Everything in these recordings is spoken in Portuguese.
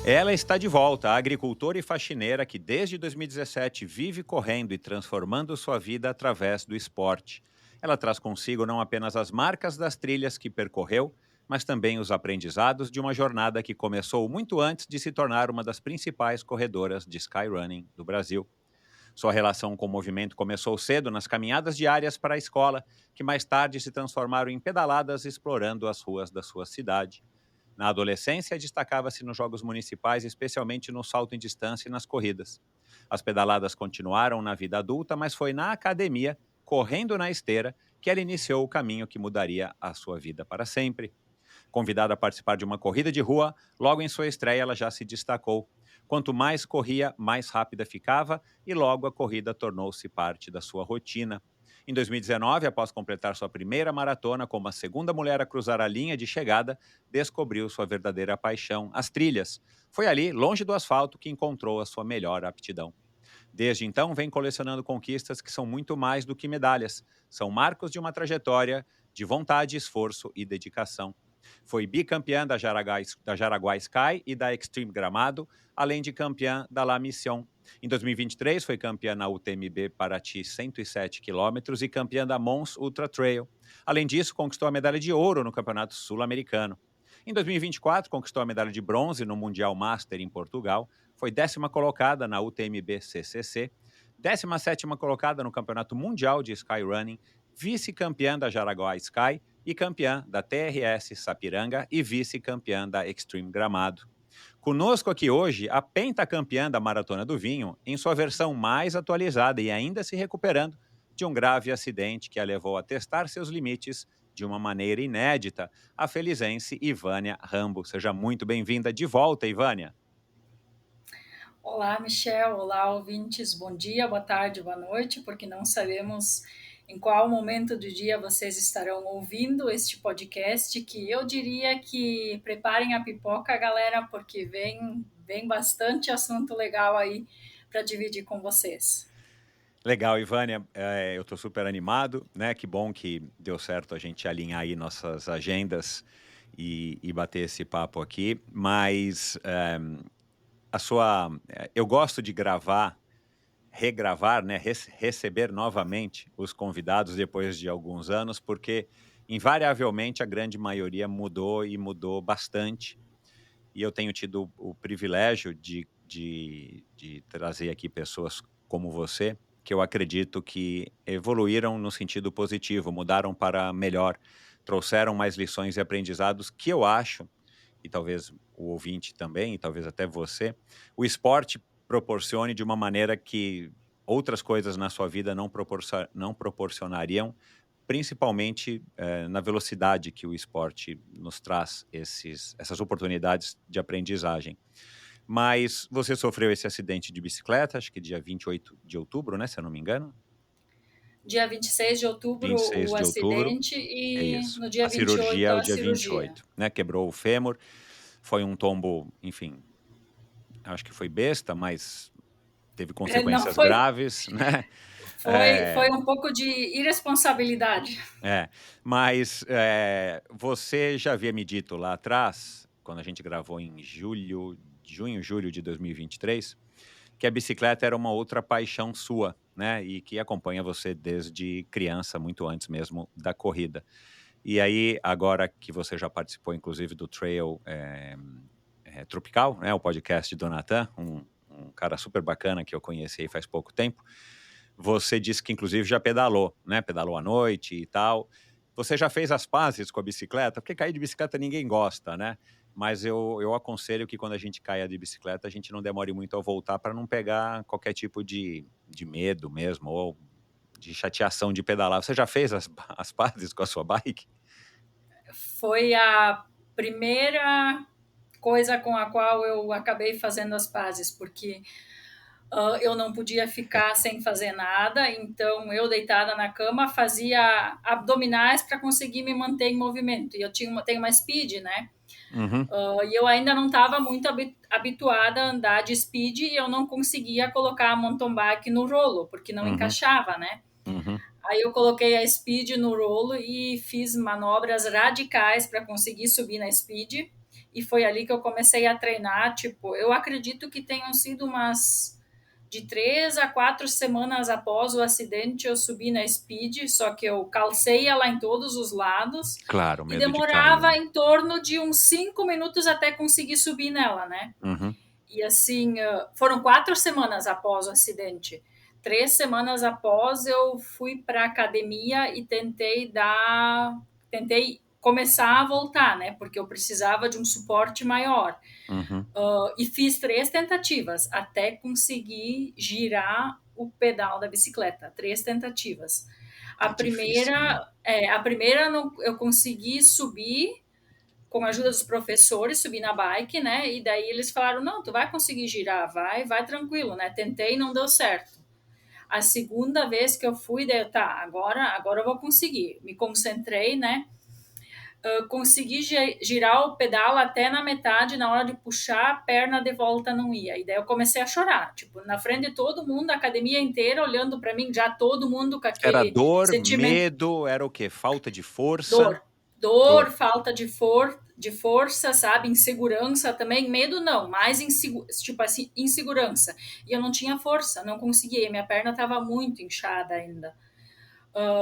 Ela está de volta, a agricultora e faxineira que desde 2017 vive correndo e transformando sua vida através do esporte. Ela traz consigo não apenas as marcas das trilhas que percorreu, mas também os aprendizados de uma jornada que começou muito antes de se tornar uma das principais corredoras de skyrunning do Brasil. Sua relação com o movimento começou cedo nas caminhadas diárias para a escola, que mais tarde se transformaram em pedaladas explorando as ruas da sua cidade. Na adolescência, destacava-se nos Jogos Municipais, especialmente no salto em distância e nas corridas. As pedaladas continuaram na vida adulta, mas foi na academia, correndo na esteira, que ela iniciou o caminho que mudaria a sua vida para sempre. Convidada a participar de uma corrida de rua, logo em sua estreia ela já se destacou. Quanto mais corria, mais rápida ficava e logo a corrida tornou-se parte da sua rotina. Em 2019, após completar sua primeira maratona como a segunda mulher a cruzar a linha de chegada, descobriu sua verdadeira paixão, as trilhas. Foi ali, longe do asfalto, que encontrou a sua melhor aptidão. Desde então, vem colecionando conquistas que são muito mais do que medalhas. São marcos de uma trajetória de vontade, esforço e dedicação. Foi bicampeã da Jaraguá Sky e da Extreme Gramado, além de campeã da La Mission. Em 2023, foi campeã na UTMB Paraty 107 quilômetros e campeã da Mons Ultra Trail. Além disso, conquistou a medalha de ouro no Campeonato Sul-Americano. Em 2024, conquistou a medalha de bronze no Mundial Master em Portugal, foi 10ª colocada na UTMB CCC, 17ª colocada no Campeonato Mundial de Skyrunning, vice-campeã da Jaraguá Sky e campeã da TRS Sapiranga e vice-campeã da Extreme Gramado. Conosco aqui hoje a pentacampeã da Maratona do Vinho, em sua versão mais atualizada e ainda se recuperando de um grave acidente que a levou a testar seus limites de uma maneira inédita, a felizense Ivânia Rambo. Seja muito bem-vinda de volta, Ivânia. Olá, Michel. Olá, ouvintes. Bom dia, boa tarde, boa noite, porque não sabemos em qual momento do dia vocês estarão ouvindo este podcast, que eu diria que preparem a pipoca, galera, porque vem bastante assunto legal aí para dividir com vocês. Legal, Ivânia, eu estou super animado, né? Que bom que deu certo a gente alinhar aí nossas agendas e bater esse papo aqui. Mas eu gosto de regravar, né? Receber novamente os convidados depois de alguns anos, porque invariavelmente a grande maioria mudou e mudou bastante. E eu tenho tido o privilégio de trazer aqui pessoas como você, que eu acredito que evoluíram no sentido positivo, mudaram para melhor, trouxeram mais lições e aprendizados que eu acho, e talvez o ouvinte também, e talvez até você, o esporte proporcione de uma maneira que outras coisas na sua vida não proporcionariam, principalmente, na velocidade que o esporte nos traz essas oportunidades de aprendizagem. Mas você sofreu esse acidente de bicicleta, acho que dia 28 de outubro, né, se eu não me engano? Dia 26 de outubro, o 26 de outubro, acidente, é e isso. no A dia 28 cirurgia é o a dia cirurgia. 28, né, quebrou o fêmur, foi um tombo, enfim, acho que foi besta, mas teve Não consequências foi, graves, né. foi um pouco de irresponsabilidade. É, mas, você já havia me dito lá atrás, quando a gente gravou em junho, julho de 2023, que a bicicleta era uma outra paixão sua, né, e que acompanha você desde criança, muito antes mesmo da corrida. E aí, agora que você já participou inclusive do Trail, Tropical, né, o podcast do Natan, um cara super bacana que eu conheci aí faz pouco tempo, você disse que inclusive já pedalou, né, pedalou à noite e tal. Você já fez as pazes com a bicicleta? Porque cair de bicicleta ninguém gosta, né, mas eu aconselho que quando a gente caia de bicicleta, a gente não demore muito a voltar para não pegar qualquer tipo de medo mesmo ou de chateação de pedalar. Você já fez as pazes com a sua bike? Foi a primeira coisa com a qual eu acabei fazendo as pazes, porque eu não podia ficar sem fazer nada, então eu deitada na cama fazia abdominais para conseguir me manter em movimento. E tenho uma speed, né? Uhum, E eu ainda não estava muito habituada a andar de speed e eu não conseguia colocar a mountain bike no rolo, porque não uhum, encaixava, né? uhum. Aí eu coloquei a speed no rolo e fiz manobras radicais para conseguir subir na speed. e foi ali que eu comecei a treinar. Tipo, eu acredito que tenham sido umas de 3 a 4 semanas após o acidente, eu subi na Speed, só que eu calcei ela em todos os lados Claro, e medo de cair, demorava né? em torno de uns 5 minutos até conseguir subir nela, né? Uhum. E assim, foram 4 semanas após o acidente. 3 semanas após, eu fui para a academia e tentei começar a voltar, né? Porque eu precisava de um suporte maior. Uhum. E fiz 3 tentativas até conseguir girar o pedal da bicicleta. 3 tentativas. A É difícil, né? primeira, a primeira eu consegui subir com a ajuda dos professores, subi na bike, né? E daí eles falaram: não, tu vai conseguir girar, vai tranquilo, né? Tentei, não deu certo. A segunda vez que eu fui, daí, tá, agora eu vou conseguir. Me concentrei, né? Consegui girar o pedal até na metade, na hora de puxar, a perna de volta não ia. E daí eu comecei a chorar, tipo, na frente de todo mundo, a academia inteira olhando para mim, já todo mundo com Era aquele dor, sentimento. medo, era o quê? Falta de força? Dor. Dor. Dor, falta de força, sabe? Insegurança também. Medo não, mais tipo assim, insegurança. E eu não tinha força, não conseguia. Minha perna estava muito inchada ainda.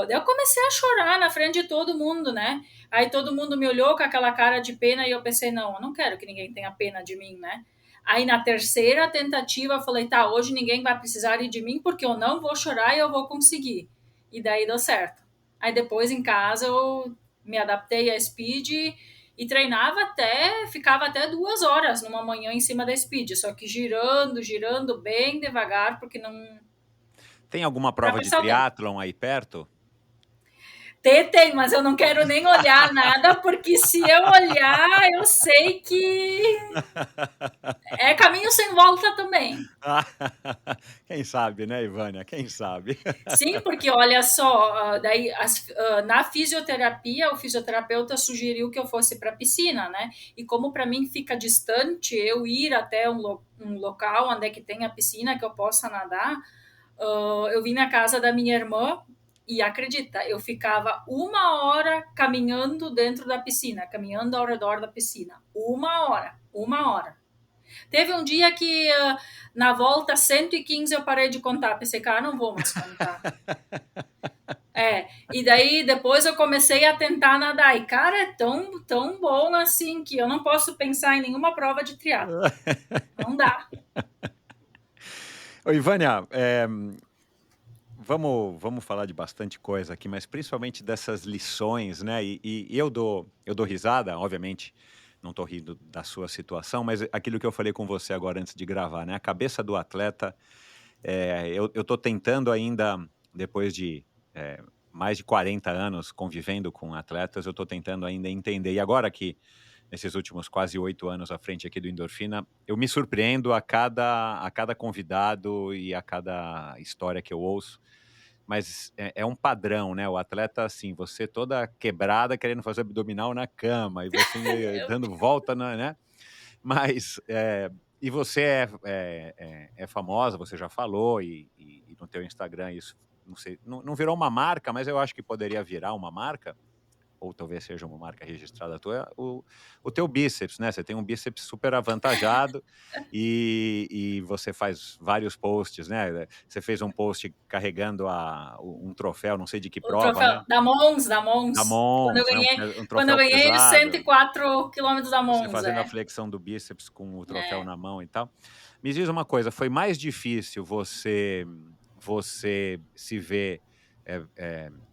Daí eu comecei a chorar na frente de todo mundo, né? Aí todo mundo me olhou com aquela cara de pena e eu pensei, não, eu não quero que ninguém tenha pena de mim, né? Aí na terceira tentativa eu falei, tá, hoje ninguém vai precisar ir de mim porque eu não vou chorar e eu vou conseguir. E daí deu certo. Aí depois em casa eu me adaptei à speed e treinava ficava até 2 horas numa manhã em cima da speed, só que girando bem devagar, porque não, Tem alguma para prova de passar o tempo. triatlon aí perto? Tem, mas eu não quero nem olhar nada, porque se eu olhar, eu sei que é caminho sem volta também. Quem sabe, né, Ivânia? Quem sabe? Sim, porque olha só, daí na fisioterapia, o fisioterapeuta sugeriu que eu fosse para a piscina, né? E como para mim fica distante eu ir até um local onde é que tem a piscina que eu possa nadar, eu vim na casa da minha irmã e acredita, eu ficava 1 hora caminhando dentro da piscina, caminhando ao redor da piscina. 1 hora, 1 hora. Teve um dia que na volta 115 eu parei de contar, pensei, cara, não vou mais contar. E daí depois eu comecei a tentar nadar. E, cara, é tão bom assim que eu não posso pensar em nenhuma prova de triatlo. Não dá. Ô, Ivânia, vamos falar de bastante coisa aqui, mas principalmente dessas lições, né? E eu dou risada, obviamente, não estou rindo da sua situação, mas aquilo que eu falei com você agora antes de gravar, né? A cabeça do atleta, eu estou tentando ainda, depois de mais de 40 anos convivendo com atletas, eu estou tentando ainda entender. E agora que, nesses últimos quase 8 anos à frente aqui do Endorfina, eu me surpreendo a cada convidado e a cada história que eu ouço. Mas é um padrão, né, o atleta, assim, você toda quebrada querendo fazer abdominal na cama e você dando volta na, né, mas, e você é famosa, você já falou e no teu Instagram isso, não sei, não virou uma marca, mas eu acho que poderia virar uma marca, ou talvez seja uma marca registrada tua, o teu bíceps, né? Você tem um bíceps super avantajado e você faz vários posts, né? Você fez um post carregando um troféu, não sei de que O prova, troféu né? da Mons, da Da Mons. Mons, né? Um Quando eu troféu ganhei os pesado. 104 quilômetros da Você Mons, fazendo a flexão do bíceps com o troféu é. na mão e tal. Me diz uma coisa, foi mais difícil você se ver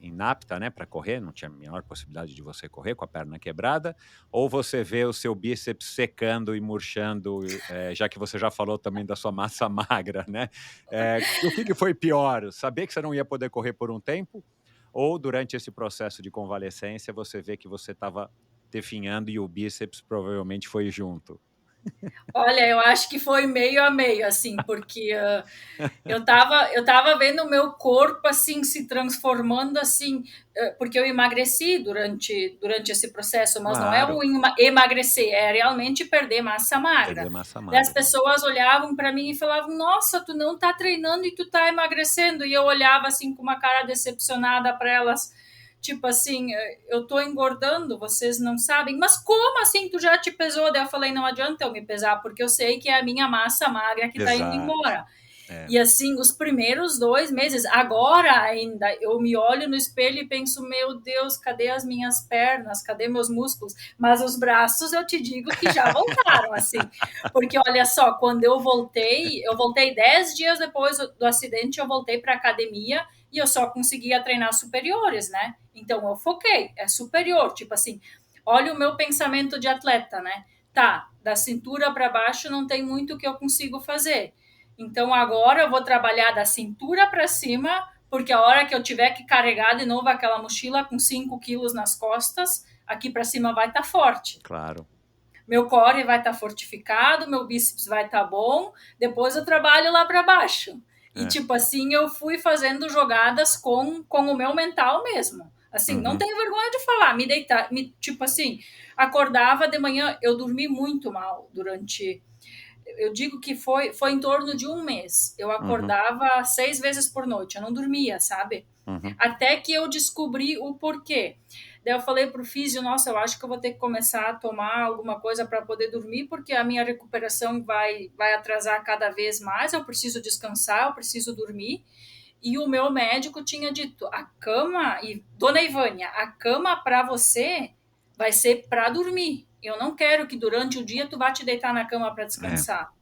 inapta, né, para correr, não tinha a menor possibilidade de você correr com a perna quebrada, ou você vê o seu bíceps secando e murchando, já que você já falou também da sua massa magra, né? O que foi pior? Saber que você não ia poder correr por um tempo, ou durante esse processo de convalescência você vê que você estava definhando e o bíceps provavelmente foi junto? Olha, eu acho que foi meio a meio, assim, porque eu tava vendo o meu corpo assim se transformando assim, porque eu emagreci durante esse processo, mas não é Claro, um emagrecer, é realmente perder massa magra. perder massa Daí as magra, né. pessoas olhavam para mim e falavam: "Nossa, tu não tá treinando e tu tá emagrecendo". E eu olhava assim com uma cara decepcionada para elas, tipo assim, eu tô engordando, vocês não sabem, mas como assim tu já te pesou? Daí eu falei, não adianta eu me pesar, porque eu sei que é a minha massa magra que tá indo Exato. embora. É. E assim, os primeiros 2 meses, agora ainda, eu me olho no espelho e penso, meu Deus, cadê as minhas pernas? Cadê meus músculos? Mas os braços, eu te digo que já voltaram, assim. Porque olha só, quando eu voltei 10 dias depois do acidente, eu voltei para academia e eu só conseguia treinar superiores, né? Então eu foquei, é superior, tipo assim, olha o meu pensamento de atleta, né? Tá, da cintura para baixo não tem muito que eu consigo fazer. Então agora eu vou trabalhar da cintura para cima, porque a hora que eu tiver que carregar de novo aquela mochila com 5 quilos nas costas, aqui para cima vai estar forte. Claro. Meu core vai estar fortificado, meu bíceps vai estar bom, depois eu trabalho lá para baixo. E É. tipo assim, eu fui fazendo jogadas com o meu mental mesmo. Assim, não Uhum. tenho vergonha de falar, me deitar, tipo assim, acordava de manhã, eu dormi muito mal durante, eu digo que foi em torno de um mês. Eu Uhum. acordava 6 vezes por noite, eu não dormia, sabe? Uhum. Até que eu descobri o porquê. Daí eu falei pro físio, nossa, eu acho que eu vou ter que começar a tomar alguma coisa para poder dormir, porque a minha recuperação vai atrasar cada vez mais, eu preciso descansar, eu preciso dormir. E o meu médico tinha dito, a cama, e dona Ivânia, a cama para você vai ser para dormir. Eu não quero que durante o dia tu vá te deitar na cama para É. descansar.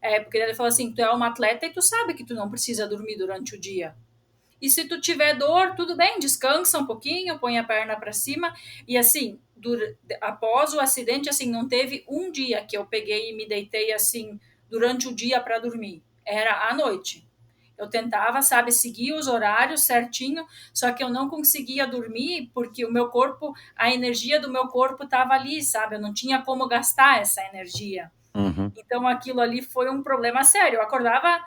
É, porque ele falou assim, tu é uma atleta e tu sabe que tu não precisa dormir durante o dia. E se tu tiver dor, tudo bem, descansa um pouquinho, põe a perna para cima. E assim, após o acidente, assim, não teve um dia que eu peguei e me deitei assim durante o dia para dormir. Era à noite. Eu tentava, sabe, seguir os horários certinho, só que eu não conseguia dormir porque o meu corpo, a energia do meu corpo estava ali, sabe? Eu não tinha como gastar essa energia. Uhum. Então aquilo ali foi um problema sério. Eu acordava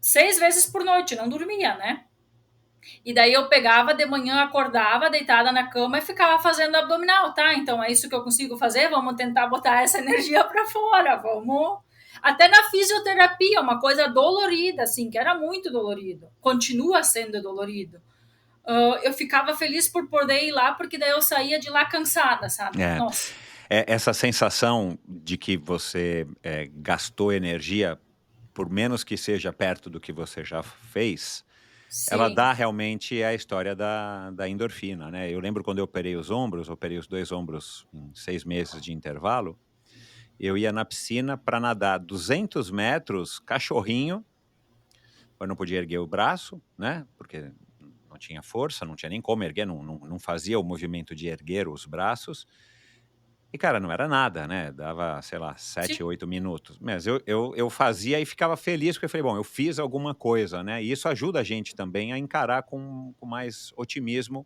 6 vezes por noite, não dormia, né? E daí eu pegava de manhã, acordava, deitada na cama e ficava fazendo abdominal, tá? Então é isso que eu consigo fazer, vamos tentar botar essa energia para fora, vamos. Até na fisioterapia, uma coisa dolorida, assim, que era muito dolorido, continua sendo dolorido. Eu ficava feliz por poder ir lá, porque daí eu saía de lá cansada, sabe? É. Nossa, Essa sensação de que você, gastou energia, por menos que seja perto do que você já fez, ela sim, dá realmente a história da endorfina, né. Eu lembro quando eu operei os ombros, operei os 2 ombros em 6 meses de intervalo, eu ia na piscina para nadar 200 metros cachorrinho, eu não podia erguer o braço, né, porque não tinha força, não tinha nem como erguer, não fazia o movimento de erguer os braços. E cara, não era nada, né, dava, sei lá, sim, 7, 8 minutos. Mas eu fazia e ficava feliz, porque eu falei: "Bom, eu fiz alguma coisa", né, e isso ajuda a gente também a encarar com mais otimismo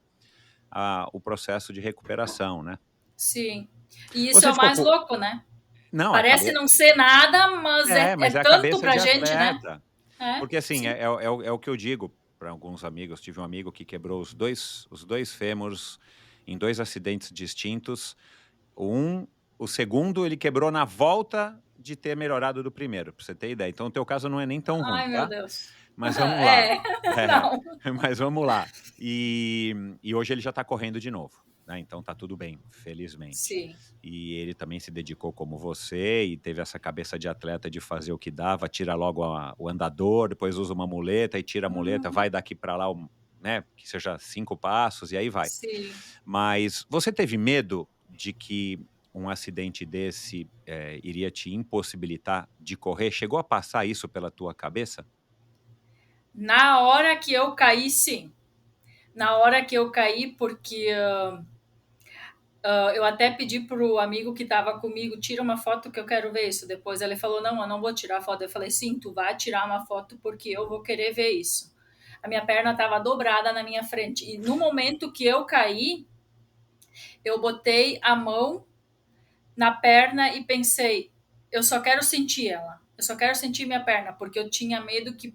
o processo de recuperação, né. sim. E isso é Você o mais ficou louco, né? não, a Parece cabe não ser nada, mas é mas é a tanto cabeça pra de gente, né? atleta. É, Porque assim, sim. é o que eu digo para alguns amigos, tive um amigo que quebrou os dois fêmures em 2 acidentes distintos. Um o segundo ele quebrou na volta de ter melhorado do primeiro, pra você ter ideia. Então o teu caso não é nem tão ruim, Ai, meu tá. Deus. Mas vamos lá. É, É, não. mas vamos lá. E hoje ele já tá correndo de novo, né, então tá tudo bem, felizmente. Sim. E ele também se dedicou como você e teve essa cabeça de atleta de fazer o que dava, tira logo o andador, depois usa uma muleta e tira a muleta, Uhum. vai daqui para lá, né, que seja 5 passos e aí vai. Sim. Mas você teve medo de que um acidente desse, iria te impossibilitar de correr? Chegou a passar isso pela tua cabeça? Na hora que eu caí, sim. Na hora que eu caí, porque eu até pedi pro amigo que estava comigo, tira uma foto que eu quero ver isso. Depois ele falou, não, eu não vou tirar a foto. Eu falei, sim, tu vai tirar uma foto porque eu vou querer ver isso. A minha perna estava dobrada na minha frente. E no momento que eu caí, eu botei a mão na perna e pensei, eu só quero sentir ela. Eu só quero sentir minha perna, porque eu tinha medo que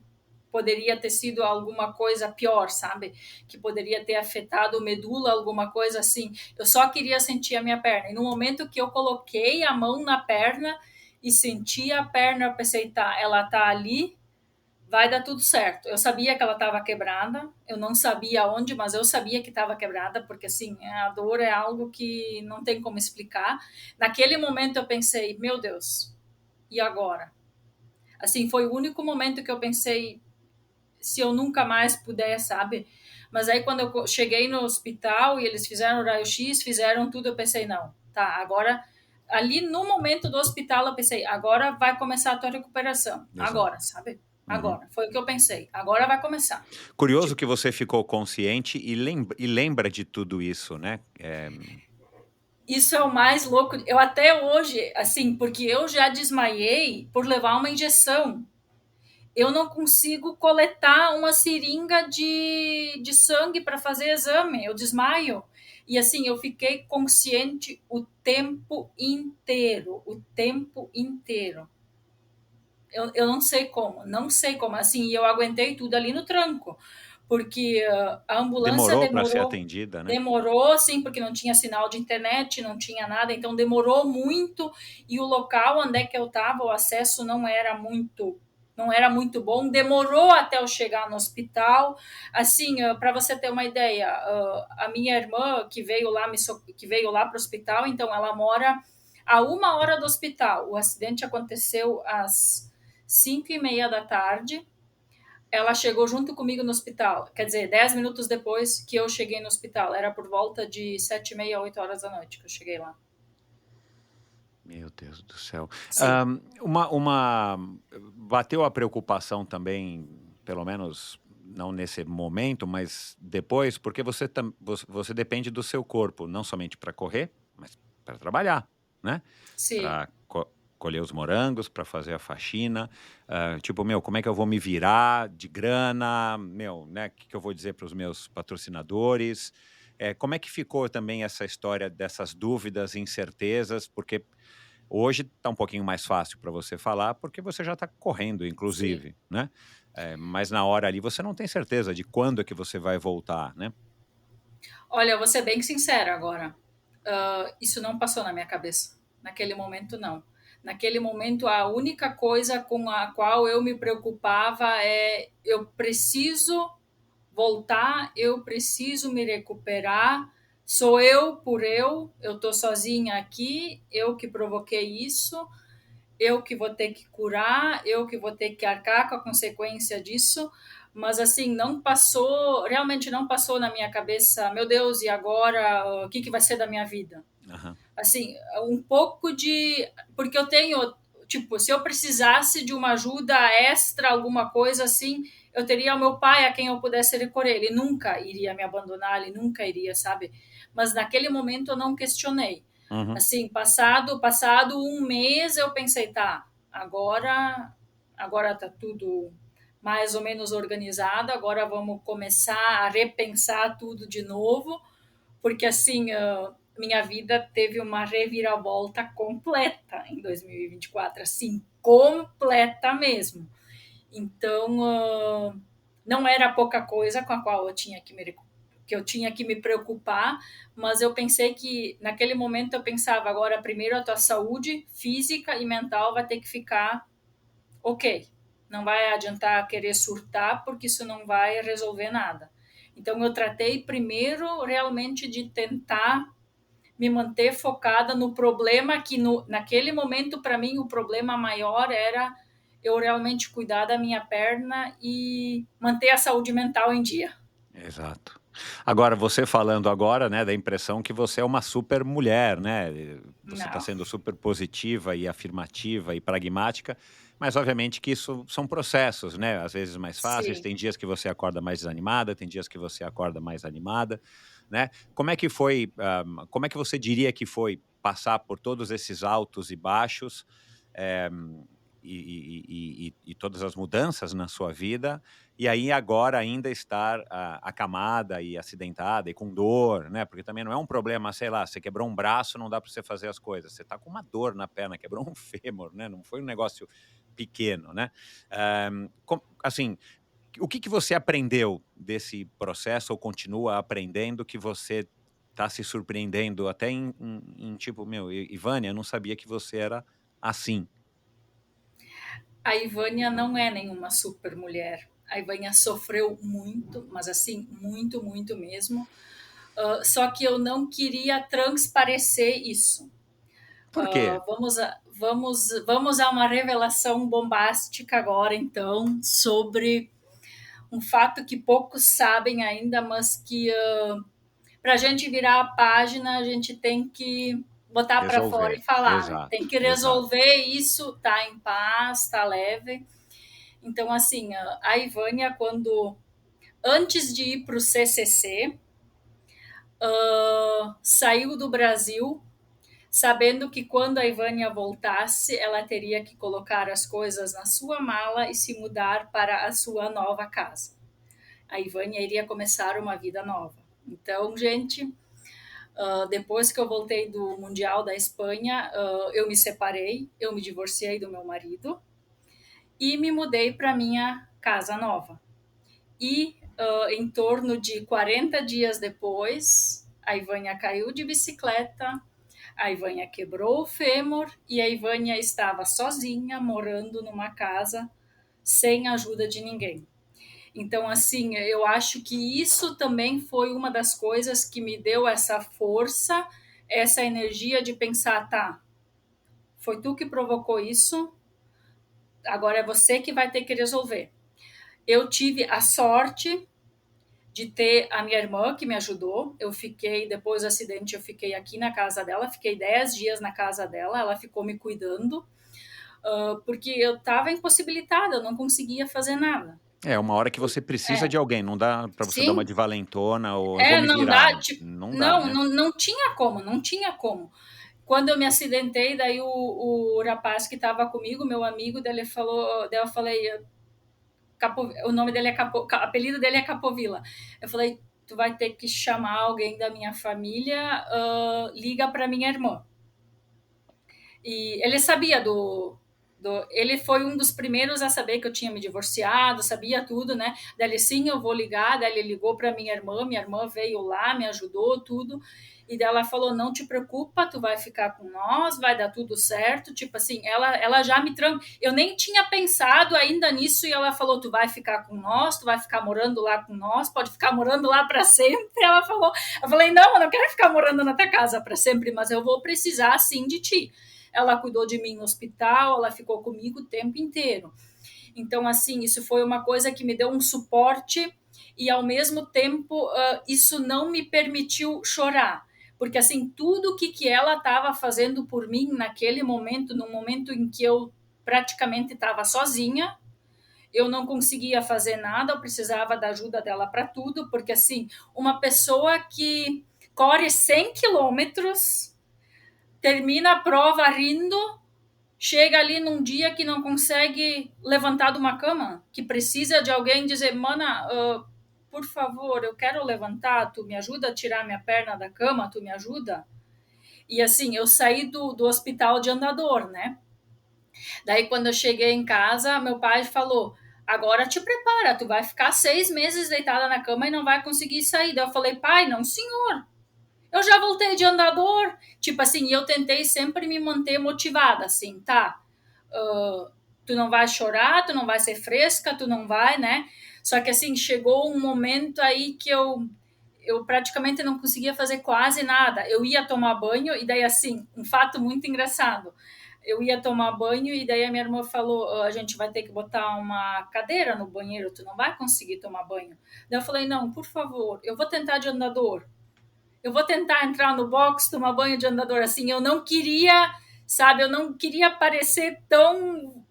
poderia ter sido alguma coisa pior, sabe? Que poderia ter afetado medula, alguma coisa assim. Eu só queria sentir a minha perna. E no momento que eu coloquei a mão na perna e senti a perna, eu pensei, tá, ela tá ali, vai dar tudo certo. Eu sabia que ela estava quebrada, eu não sabia onde, mas eu sabia que estava quebrada, porque assim, a dor é algo que não tem como explicar. Naquele momento eu pensei, meu Deus, e agora? Assim, foi o único momento que eu pensei, se eu nunca mais puder, sabe? Mas aí quando eu cheguei no hospital e eles fizeram o raio-x, fizeram tudo, eu pensei, não, tá, agora ali no momento do hospital eu pensei, agora vai começar a tua recuperação. Exato. Agora, sabe? Uhum. Agora. Foi o que eu pensei. Agora vai começar. Curioso que Tipo, você ficou consciente e lembra de tudo isso, né? isso é o mais louco. Eu até hoje, assim, porque eu já desmaiei por levar uma injeção. Eu não consigo coletar uma seringa de sangue para fazer exame, eu desmaio. E assim, eu fiquei consciente o tempo inteiro, o tempo inteiro. Eu não sei como, não sei como. Assim, eu aguentei tudo ali no tranco, porque a ambulância Demorou para ser atendida, né? demorou, sim, porque não tinha sinal de internet, não tinha nada, então demorou muito. E o local onde é que eu estava, o acesso não era muito bom, demorou até eu chegar no hospital. Assim, para você ter uma ideia, a minha irmã que veio lá para o hospital, então ela mora a 1 hora do hospital. O acidente aconteceu às 5h30 da tarde. Ela chegou junto comigo no hospital, quer dizer, 10 minutos depois que eu cheguei no hospital. Era por volta de 7h30, 8 horas da noite que eu cheguei lá. Meu Deus do céu. Sim, Bateu a preocupação também, pelo menos não nesse momento, mas depois, porque você depende do seu corpo, não somente para correr, mas para trabalhar, né? sim. Para colher os morangos, para fazer a faxina. Tipo, meu, como é que eu vou me virar de grana? Meu, né? O que que eu vou dizer para os meus patrocinadores? Como é que ficou também essa história dessas dúvidas, incertezas? Porque hoje está um pouquinho mais fácil para você falar, porque você já está correndo, Sim. inclusive, né? Mas na hora ali você não tem certeza de quando é que você vai voltar, né? Olha, eu vou ser bem sincera agora. Isso não passou na minha cabeça. Naquele momento, não. Naquele momento, a única coisa com a qual eu me preocupava é: eu preciso voltar, eu preciso me recuperar. Sou eu por eu tô sozinha aqui, eu que provoquei isso, eu que vou ter que curar, eu que vou ter que arcar com a consequência disso. Mas assim, não passou, realmente não passou na minha cabeça, meu Deus, e agora o que vai ser da minha vida? Aham. Assim, um pouco de. Porque eu tenho. Tipo, se eu precisasse de uma ajuda extra, alguma coisa assim, eu teria o meu pai a quem eu pudesse recorrer. Ele nunca iria me abandonar, ele nunca iria, sabe? Mas naquele momento eu não questionei. Uhum. Assim, passado 1 mês, eu pensei, tá, agora tá tudo mais ou menos organizado, agora vamos começar a repensar tudo de novo, porque assim, minha vida teve uma reviravolta completa em 2024, assim, completa mesmo. Então, não era pouca coisa com a qual eu tinha que me preocupar, mas eu pensei que naquele momento eu pensava, agora primeiro a tua saúde física e mental vai ter que ficar ok. Não vai adiantar querer surtar, porque isso não vai resolver nada. Então eu tratei primeiro realmente de tentar me manter focada no problema que naquele momento para mim o problema maior era eu realmente cuidar da minha perna e manter a saúde mental em dia. Exato. Agora, você falando agora, né, da impressão que você é uma super mulher, né? Você está Não. sendo super positiva e afirmativa e pragmática, mas obviamente que isso são processos, né? Às vezes mais fáceis, Sim. tem dias que você acorda mais desanimada, tem dias que você acorda mais animada, né? Como é que foi, como é que você diria que foi passar por todos esses altos e baixos, eh, e todas as mudanças na sua vida, e aí agora ainda estar acamada e acidentada e com dor, né, porque também não é um problema, sei lá, você quebrou um braço, não dá para você fazer as coisas, você tá com uma dor na perna, quebrou um fêmur, né, não foi um negócio pequeno, né. Assim, o que que você aprendeu desse processo ou continua aprendendo que você tá se surpreendendo até em tipo: "Meu, Ivânia, eu não sabia que você era assim"? a Ivânia não é nenhuma super mulher. A Ivânia sofreu muito, mas assim, muito, muito mesmo. Só que eu não queria transparecer isso. Por quê? Vamos a uma revelação bombástica agora, então, sobre um fato que poucos sabem ainda, mas que para a gente virar a página, a gente tem que botar para fora e Resolver. falar. Tem Exato, que exato. resolver isso, tá em paz, tá leve. Então, assim, a Ivânia, quando antes de ir para o CCC, saiu do Brasil, sabendo que quando a Ivânia voltasse, ela teria que colocar as coisas na sua mala e se mudar para a sua nova casa. A Ivânia iria começar uma vida nova. Então, gente, depois que eu voltei do Mundial da Espanha, eu me separei, eu me divorciei do meu marido e me mudei para minha casa nova. E em torno de 40 dias depois, a Ivânia caiu de bicicleta, a Ivânia quebrou o fêmur e a Ivânia estava sozinha, morando numa casa, sem ajuda de ninguém. Então, assim, eu acho que isso também foi uma das coisas que me deu essa força, essa energia de pensar, tá, foi tu que provocou isso, agora é você que vai ter que resolver. Eu tive a sorte de ter a minha irmã que me ajudou. Eu fiquei, depois do acidente, eu fiquei aqui na casa dela, fiquei 10 dias na casa dela, ela ficou me cuidando, porque eu estava impossibilitada, eu não conseguia fazer nada. É uma hora que você precisa É, de alguém, não dá para você dar uma sim, de valentona ou eu vou me não virar. dá, tipo, Não dá, não, né? não, não tinha como, não tinha como. Quando eu me acidentei, daí o rapaz que estava comigo, meu amigo, dele falou, daí eu falei, o nome dele é o apelido dele é Capovilla. Eu falei, tu vai ter que chamar alguém da minha família, liga para minha irmã. E ele sabia ele foi um dos primeiros a saber que eu tinha me divorciado, sabia tudo, né? Daí ele, sim, eu vou ligar. Daí ele ligou para minha irmã veio lá, me ajudou, tudo. E daí ela falou: não te preocupa, tu vai ficar com nós, vai dar tudo certo. Tipo assim, ela já me eu nem tinha pensado ainda nisso. E ela falou: tu vai ficar com nós, tu vai ficar morando lá com nós, pode ficar morando lá para sempre. Ela falou: eu falei: não, eu não quero ficar morando na tua casa para sempre, mas eu vou precisar sim de ti. Ela cuidou de mim no hospital, ela ficou comigo o tempo inteiro. Então, assim, isso foi uma coisa que me deu um suporte e, ao mesmo tempo, isso não me permitiu chorar. Porque, assim, tudo que ela estava fazendo por mim naquele momento, no momento em que eu praticamente estava sozinha, eu não conseguia fazer nada, eu precisava da ajuda dela para tudo, porque, assim, uma pessoa que corre 100 quilômetros, termina a prova rindo, chega ali num dia que não consegue levantar de uma cama, que precisa de alguém dizer, mana, por favor, eu quero levantar, tu me ajuda a tirar minha perna da cama, tu me ajuda? E assim, eu saí do hospital de andador, né? Daí quando eu cheguei em casa, meu pai falou, agora te prepara, tu vai ficar 6 meses deitada na cama e não vai conseguir sair. Daí eu falei, pai, não senhor, eu já voltei de andador. Tipo assim, eu tentei sempre me manter motivada, assim, tá? Tu não vai chorar, tu não vai ser fresca, tu não vai, né? Só que assim, chegou um momento aí que eu praticamente não conseguia fazer quase nada. Eu ia tomar banho e daí assim, um fato muito engraçado. Eu ia tomar banho e daí a minha irmã falou, a gente vai ter que botar uma cadeira no banheiro, tu não vai conseguir tomar banho. Daí eu falei, não, por favor, eu vou tentar de andador. Eu vou tentar entrar no box, tomar banho de andador. Assim, eu não queria, sabe, eu não queria parecer tão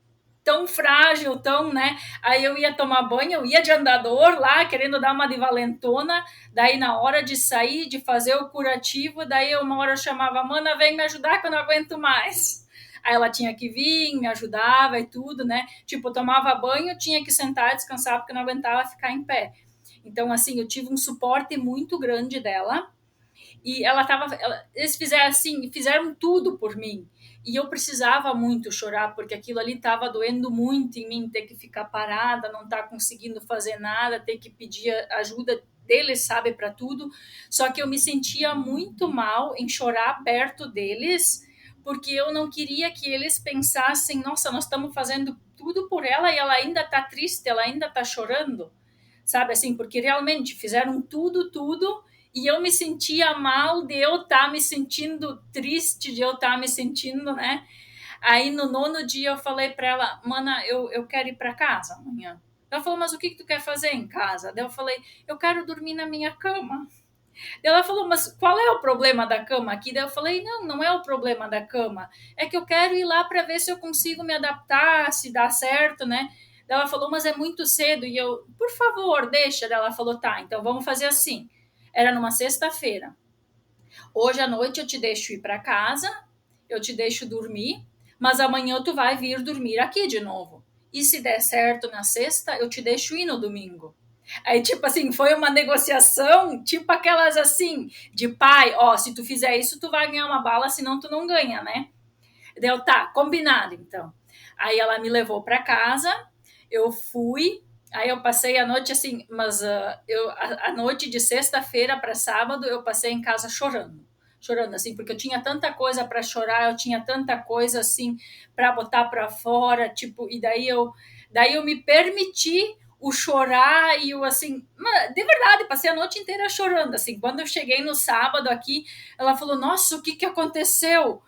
frágil, tão, né? Aí eu ia tomar banho, eu ia de andador lá, querendo dar uma de valentona, daí na hora de sair, de fazer o curativo, daí uma hora eu chamava, mana, vem me ajudar que eu não aguento mais. Aí ela tinha que vir, me ajudava e tudo, né? Tipo, eu tomava banho, tinha que sentar e descansar porque eu não aguentava ficar em pé. Então, assim, eu tive um suporte muito grande dela e eles fizeram assim, fizeram tudo por mim. E eu precisava muito chorar, porque aquilo ali estava doendo muito em mim, ter que ficar parada, não estar conseguindo fazer nada, ter que pedir ajuda deles, sabe, para tudo. Só que eu me sentia muito mal em chorar perto deles, porque eu não queria que eles pensassem, nossa, nós estamos fazendo tudo por ela e ela ainda está triste, ela ainda está chorando, sabe assim, porque realmente fizeram tudo, tudo, e eu me sentia mal de eu estar me sentindo triste, de eu estar me sentindo, né? Aí no nono dia eu falei para ela, mana, eu quero ir para casa amanhã. Ela falou, mas o que, que tu quer fazer em casa? Daí eu falei, eu quero dormir na minha cama. Ela falou, mas qual é o problema da cama aqui? Daí eu falei, não, não é o problema da cama. É que eu quero ir lá para ver se eu consigo me adaptar, se dá certo, né? Daí ela falou, mas é muito cedo. E eu, por favor, deixa. Daí ela falou, tá, então vamos fazer assim. Era numa sexta-feira. Hoje à noite eu te deixo ir para casa, eu te deixo dormir, mas amanhã tu vai vir dormir aqui de novo. E se der certo na sexta, eu te deixo ir no domingo. Aí, tipo assim, foi uma negociação, tipo aquelas assim, de pai, ó, se tu fizer isso, tu vai ganhar uma bala, senão tu não ganha, né? Deu, tá, combinado, então. Aí ela me levou para casa, eu fui, aí eu passei a noite assim, mas a noite de sexta-feira para sábado eu passei em casa chorando. Chorando assim, porque eu tinha tanta coisa para chorar, eu tinha tanta coisa assim para botar para fora, tipo, e daí eu me permiti o chorar e o assim, de verdade, passei a noite inteira chorando assim. Quando eu cheguei no sábado aqui, ela falou: "Nossa, o que que aconteceu?"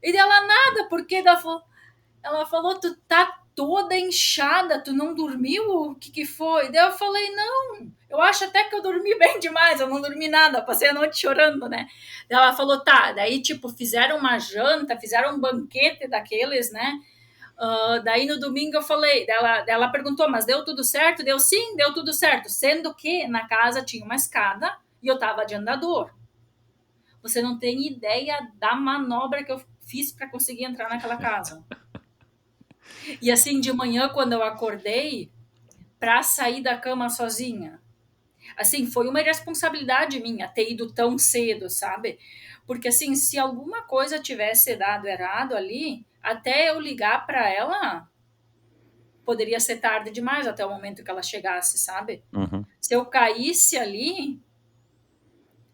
E ela nada, porque ela falou, tu tá toda inchada, tu não dormiu? O que que foi? Daí eu falei, não, eu acho até que eu dormi bem demais, eu não dormi nada, passei a noite chorando, né? Daí ela falou, tá, daí tipo, fizeram uma janta, fizeram um banquete daqueles, né? Daí no domingo eu falei, ela perguntou, mas deu tudo certo? Deu sim, deu tudo certo, sendo que na casa tinha uma escada e eu tava de andador. Você não tem ideia da manobra que eu fiz para conseguir entrar naquela casa. E assim, de manhã, quando eu acordei, para sair da cama sozinha, assim, foi uma irresponsabilidade minha ter ido tão cedo, sabe? Porque assim, se alguma coisa tivesse dado errado ali, até eu ligar para ela, poderia ser tarde demais até o momento que ela chegasse, sabe? Uhum. Se eu caísse ali,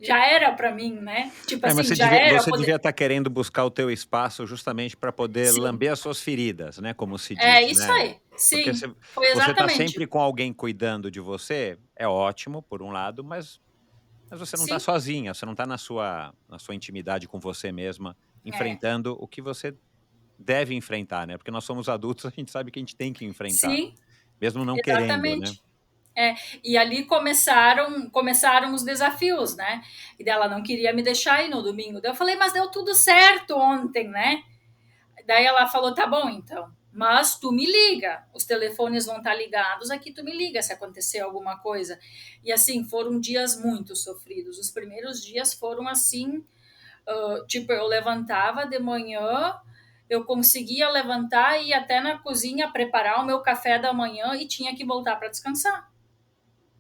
já era para mim, né? Tipo É, mas assim, já era. você devia estar querendo buscar o teu espaço justamente para poder Sim, lamber as suas feridas, né, como se é diz, isso né. aí. Porque Sim, foi você tá exatamente. sempre com alguém cuidando de você, é ótimo por um lado, mas você não está Sim, sozinha, você não está na sua intimidade com você mesma, é. enfrentando o que você deve enfrentar, né, porque nós somos adultos, a gente sabe que a gente tem que enfrentar, Sim, mesmo não querendo, né. exatamente. É, e ali começaram os desafios, né? E dela não queria me deixar ir no domingo. Daí eu falei, mas deu tudo certo ontem, né? Daí ela falou, tá bom, então. Mas tu me liga, os telefones vão estar ligados aqui, tu me liga se acontecer alguma coisa. E assim, foram dias muito sofridos. Os primeiros dias foram assim, tipo, eu levantava de manhã, eu conseguia levantar e ir até na cozinha preparar o meu café da manhã e tinha que voltar para descansar.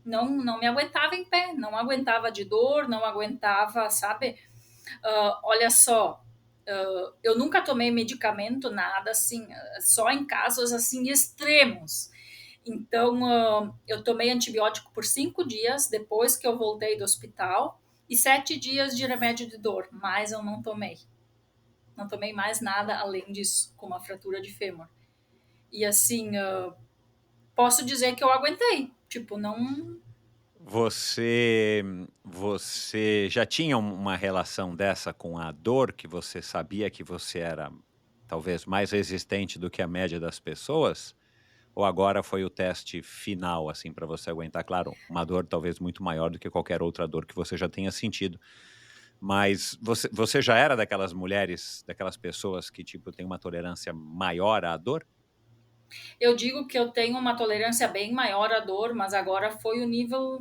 Não me aguentava em pé, não aguentava de dor, não aguentava, sabe? Olha só, eu nunca tomei medicamento, nada assim, só em casos assim extremos. Então, eu tomei antibiótico por 5 dias depois que eu voltei do hospital e 7 dias de remédio de dor, mas eu não tomei. Não tomei mais nada além disso, com uma fratura de fêmur. E assim, posso dizer que eu aguentei. Tipo, não. Você já tinha uma relação dessa com a dor, que você sabia que você era talvez mais resistente do que a média das pessoas? Ou agora foi o teste final, assim, para você aguentar? Claro, uma dor talvez muito maior do que qualquer outra dor que você já tenha sentido. Mas você já era daquelas mulheres, daquelas pessoas que, tipo, tem uma tolerância maior à dor? Eu digo que eu tenho uma tolerância bem maior à dor, mas agora foi o nível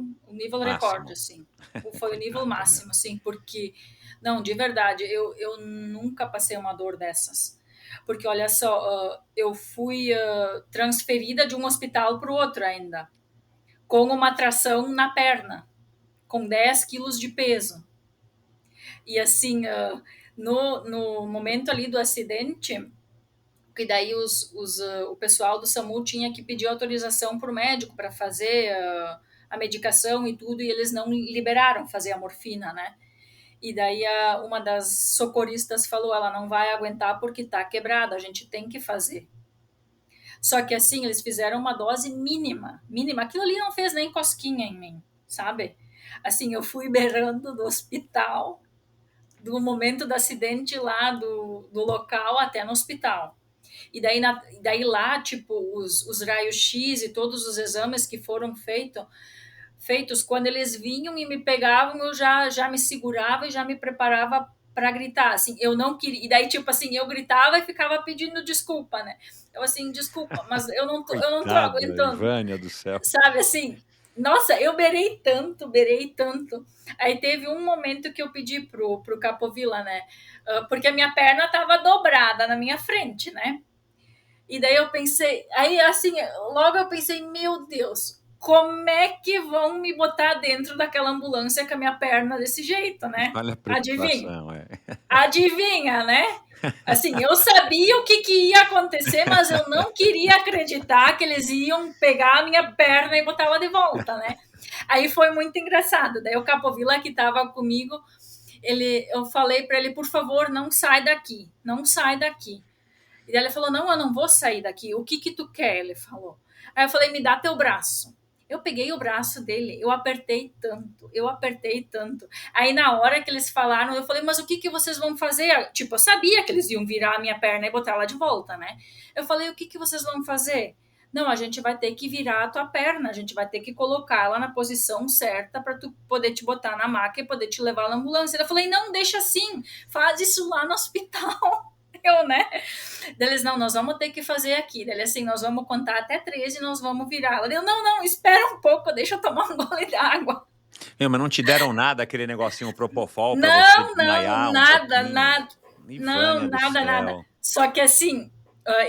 recorde, Máximo. assim. Foi o nível Coitada, meu. máximo, assim, porque, não, de verdade, eu nunca passei uma dor dessas. Porque, olha só, eu fui transferida de um hospital para o outro ainda, com uma tração na perna, com 10 quilos de peso. E, assim, no momento ali do acidente, que daí o pessoal do SAMU tinha que pedir autorização para o médico para fazer a medicação e tudo, e eles não liberaram fazer a morfina, né? E daí uma das socorristas falou, ela não vai aguentar porque tá quebrada, a gente tem que fazer. Só que assim, eles fizeram uma dose mínima, mínima. Aquilo ali não fez nem cosquinha em mim, sabe? Assim, eu fui berrando do hospital, do momento do acidente lá, do local até no hospital. E daí lá, tipo, os raios-x e todos os exames que foram feitos, quando eles vinham e me pegavam, eu já me segurava e já me preparava para gritar, assim, eu não queria, e daí, tipo assim, eu gritava e ficava pedindo desculpa, né, eu assim, desculpa, mas eu não tô Coitada, aguentando, Ivânia do céu. sabe, assim, nossa, eu berei tanto, aí teve um momento que eu pedi pro Capovilla, né, porque a minha perna tava dobrada na minha frente, né, e daí eu pensei, aí assim, logo eu pensei, meu Deus, como é que vão me botar dentro daquela ambulância com a minha perna desse jeito, né? Olha a Adivinha? preocupação, é. Adivinha, né? Assim, eu sabia o que ia acontecer, mas eu não queria acreditar que eles iam pegar a minha perna e botar ela de volta, né? Aí foi muito engraçado. Daí o Capovilla que estava comigo, eu falei para ele, por favor, não sai daqui, não sai daqui. E daí ele falou: Não, eu não vou sair daqui. O que tu quer? Ele falou. Aí eu falei: Me dá teu braço. Eu peguei o braço dele, eu apertei tanto, eu apertei tanto. Aí na hora que eles falaram, eu falei: Mas o que vocês vão fazer? Tipo, eu sabia que eles iam virar a minha perna e botar ela de volta, né? Eu falei: O que vocês vão fazer? Não, a gente vai ter que virar a tua perna, a gente vai ter que colocar ela na posição certa para tu poder te botar na maca e poder te levar na ambulância. Eu falei: Não, deixa assim, faz isso lá no hospital. Eu, né? Deles, não, nós vamos ter que fazer aqui. Dele, assim, nós vamos contar até 13 e nós vamos virar. Ela deu, não, espera um pouco, deixa eu tomar um gole d'água. Meu, mas não te deram nada, aquele negocinho Propofol pra você Não, desmaiar um nada, pouquinho? nada. Não, Ivânia do nada. céu. Só que assim,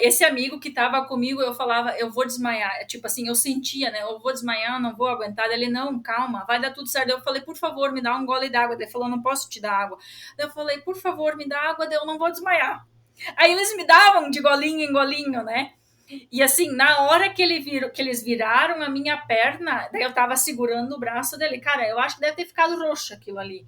esse amigo que tava comigo, eu falava, eu vou desmaiar. Tipo assim, eu sentia, né? Eu vou desmaiar, não vou aguentar. Ele, não, calma, vai dar tudo certo. Eu falei, por favor, me dá um gole d'água. Ele falou, não posso te dar água. Eu falei, por favor, me dá água, eu não vou desmaiar. Aí eles me davam de golinho em golinho, né? E assim, na hora que eles viraram a minha perna, daí eu tava segurando o braço dele. Cara, eu acho que deve ter ficado roxo aquilo ali.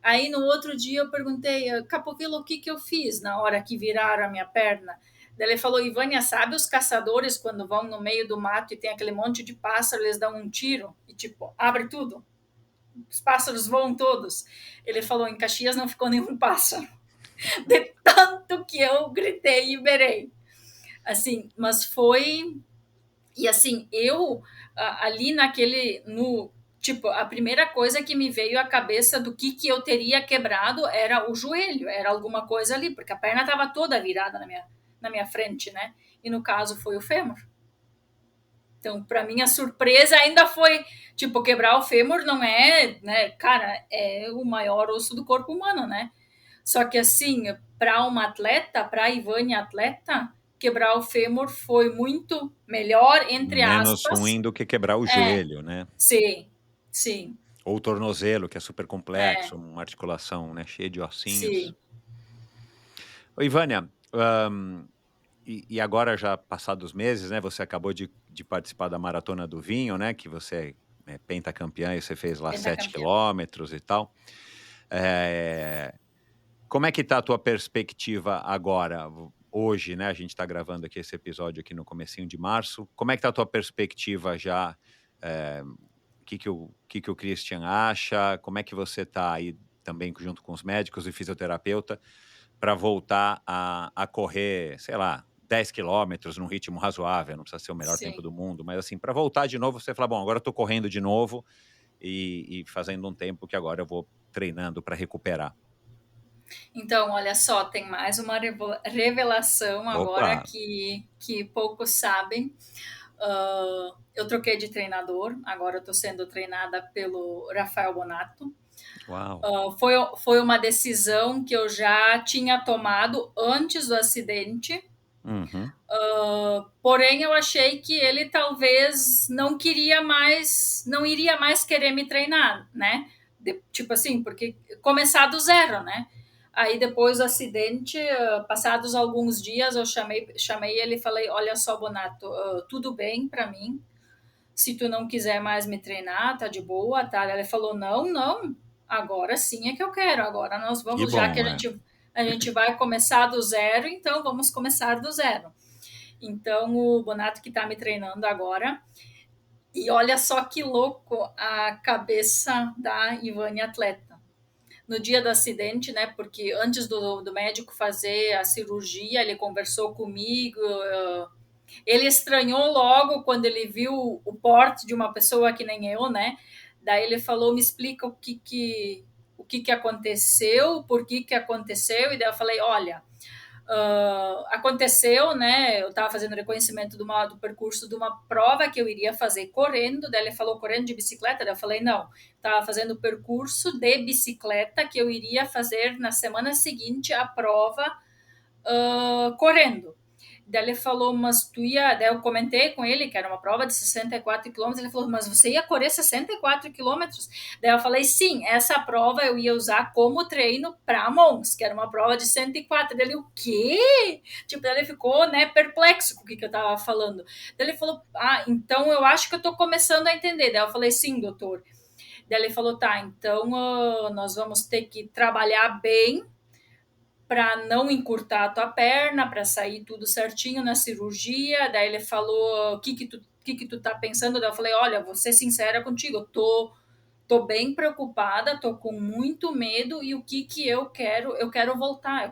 Aí no outro dia eu perguntei, Capovilla, o que eu fiz na hora que viraram a minha perna? Daí ele falou, Ivânia, sabe os caçadores quando vão no meio do mato e tem aquele monte de pássaro, eles dão um tiro e tipo, abre tudo? Os pássaros voam todos. Ele falou, em Caxias não ficou nenhum pássaro. De tanto que eu gritei e berei. Assim, mas foi. E assim, eu ali no tipo, a primeira coisa que me veio à cabeça do que eu teria quebrado era o joelho, era alguma coisa ali, porque a perna estava toda virada na minha frente, né? E no caso foi o fêmur. Então, para mim, a surpresa ainda foi, tipo, quebrar o fêmur não é, né, cara, é o maior osso do corpo humano, né? Só que assim, para uma atleta, para a Ivane atleta, quebrar o fêmur foi muito melhor, entre Menos aspas. ruim do que quebrar o É, joelho, né? sim, sim, Ou o tornozelo, que é super é, complexo, uma articulação, né, cheia de ossinhos. sim. Ô, Ivânia, e agora já passados meses, né, você acabou de participar da Maratona do Vinho, né, que você é pentacampeã e você fez lá 7 Pentacampeã. quilômetros e tal. Eh, Como é que tá a tua perspectiva agora, hoje, né, a gente está gravando aqui esse episódio aqui no comecinho de março, como é que tá a tua perspectiva já, o que que o Christian acha, como é que você tá aí também junto com os médicos e fisioterapeuta, para voltar a correr, sei lá, 10 quilômetros num ritmo razoável, não precisa ser o melhor tempo Sim. do mundo, mas assim, para voltar de novo, você fala: "Bom, agora eu tô correndo de novo e fazendo um tempo que agora eu vou treinando para recuperar". Então, olha só, tem mais uma revelação agora Opa, que poucos sabem. Eu troquei de treinador, agora eu estou sendo treinada pelo Rafael Bonato. uau. Foi uma decisão que eu já tinha tomado antes do acidente, Uhum. porém eu achei que ele talvez não queria mais, não iria mais querer me treinar, né? Tipo assim, porque começar do zero, né? Aí depois do acidente, passados alguns dias, eu chamei ele e falei: Olha só, Bonato, tudo bem para mim. Se tu não quiser mais me treinar, tá de boa, tá? Ele falou: Não, não. agora sim é que eu quero, agora nós Que vamos, já que bom, é. a gente vai começar do zero, então vamos começar do zero. Então, o Bonato que está me treinando agora. E olha só que louco a cabeça da Ivane atleta. No dia do acidente, né? Porque antes do médico fazer a cirurgia, ele conversou comigo. Ele estranhou logo quando ele viu o porte de uma pessoa que nem eu, né? Daí ele falou: me explica o que aconteceu, por que aconteceu. E daí eu falei: olha, aconteceu, né? Eu estava fazendo reconhecimento do percurso de uma prova que eu iria fazer correndo. Daí ele falou correndo de bicicleta. Daí eu falei não, estava fazendo o percurso de bicicleta que eu iria fazer na semana seguinte a prova correndo. Daí ele falou, mas tu ia. Daí eu comentei com ele que era uma prova de 64 quilômetros. Ele falou, mas você ia correr 64 quilômetros? Daí eu falei, sim, essa prova eu ia usar como treino para Mons, que era uma prova de 104. Daí ele, o quê? Tipo, daí ele ficou, né, perplexo com o que eu tava falando. Daí ele falou, então eu acho que eu tô começando a entender. Daí eu falei, sim, doutor. Daí ele falou, tá, então nós vamos ter que trabalhar bem para não encurtar a tua perna, para sair tudo certinho na cirurgia. Daí ele falou, o que tu tá pensando? Daí eu falei, olha, vou ser sincera contigo, eu tô bem preocupada, tô com muito medo e o que eu quero? Eu quero voltar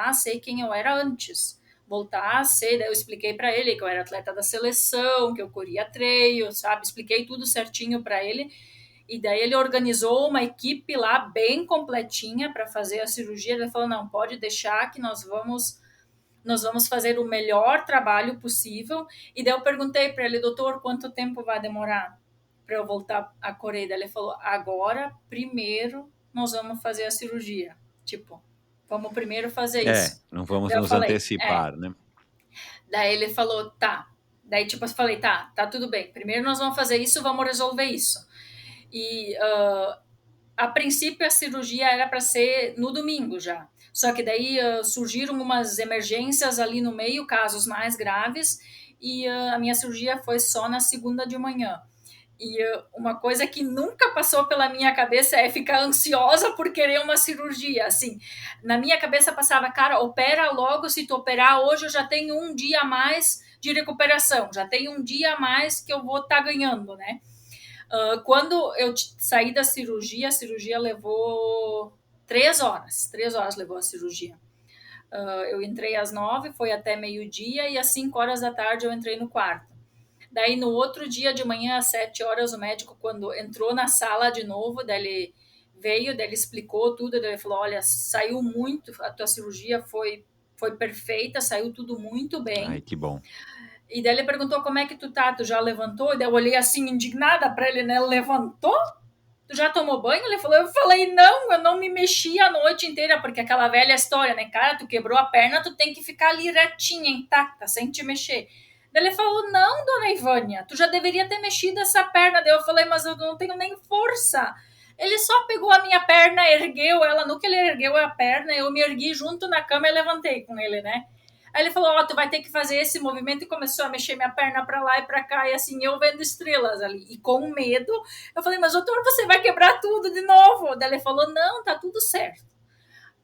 a ser quem eu era antes. Voltar a ser, daí eu expliquei para ele que eu era atleta da seleção, que eu corria trail, sabe? Expliquei tudo certinho para ele. E daí ele organizou uma equipe lá bem completinha para fazer a cirurgia. Ele falou: não, pode deixar que nós vamos fazer o melhor trabalho possível. E daí eu perguntei para ele, doutor, quanto tempo vai demorar para eu voltar a correr? Daí ele falou: agora, primeiro, nós vamos fazer a cirurgia. Tipo, vamos primeiro fazer É, isso. não vamos Daí eu nos falei: antecipar, né. daí ele falou: tá. Daí, tipo, eu falei: tá tudo bem. Primeiro nós vamos fazer isso, vamos resolver isso. E a princípio a cirurgia era para ser no domingo já. Só que daí surgiram umas emergências ali no meio, casos mais graves, e a minha cirurgia foi só na segunda de manhã. E uma coisa que nunca passou pela minha cabeça é ficar ansiosa por querer uma cirurgia. Assim, na minha cabeça passava, cara, opera logo, se tu operar hoje eu já tenho um dia a mais de recuperação, já tenho um dia a mais que eu vou estar ganhando, né? Quando eu saí da cirurgia, a cirurgia levou 3 horas. 3 horas levou a cirurgia. Eu entrei às 9, foi até meio-dia, e às 5 horas da tarde eu entrei no quarto. Daí no outro dia de manhã, às 7 horas, o médico, quando entrou na sala de novo, daí ele veio, daí ele explicou tudo, daí ele falou: olha, saiu muito, a tua cirurgia foi perfeita, saiu tudo muito Ai, bem. que bom. E daí ele perguntou: como é que tu tá? Tu já levantou? E daí eu olhei assim, indignada para ele, né? Levantou? Tu já tomou banho? Ele falou, eu falei, não, eu não me mexi a noite inteira, porque aquela velha história, né, cara, tu quebrou a perna, tu tem que ficar ali retinha, intacta, sem te mexer. Daí ele falou, não, dona Ivânia, tu já deveria ter mexido essa perna. Daí eu falei, mas eu não tenho nem força. Ele só pegou a minha perna, ergueu ela, no que ele ergueu a perna, eu me ergui junto na cama e levantei com ele, né? Aí ele falou, tu vai ter que fazer esse movimento, e começou a mexer minha perna para lá e para cá, e assim, eu vendo estrelas ali. E com medo, eu falei, mas doutor, você vai quebrar tudo de novo. Daí ele falou, não, tá tudo certo.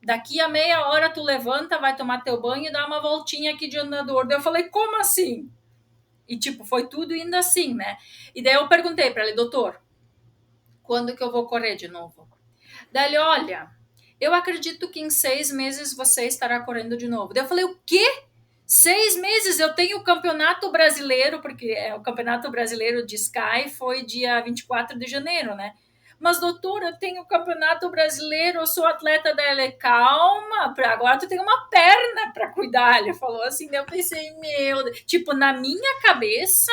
Daqui a meia hora tu levanta, vai tomar teu banho e dá uma voltinha aqui de andador. Daí eu falei, como assim? E tipo, foi tudo indo assim, né? E daí eu perguntei para ele, doutor, quando que eu vou correr de novo? Daí ele, olha, eu acredito que em 6 meses você estará correndo de novo. Daí eu falei, o quê? 6 meses? Eu tenho o campeonato brasileiro, porque o campeonato brasileiro de Sky foi dia 24 de janeiro, né? Mas, doutor, eu tenho o campeonato brasileiro, eu sou atleta da L. Calma, agora tu tem uma perna para cuidar. Ele falou assim, daí eu pensei, meu, tipo, na minha cabeça.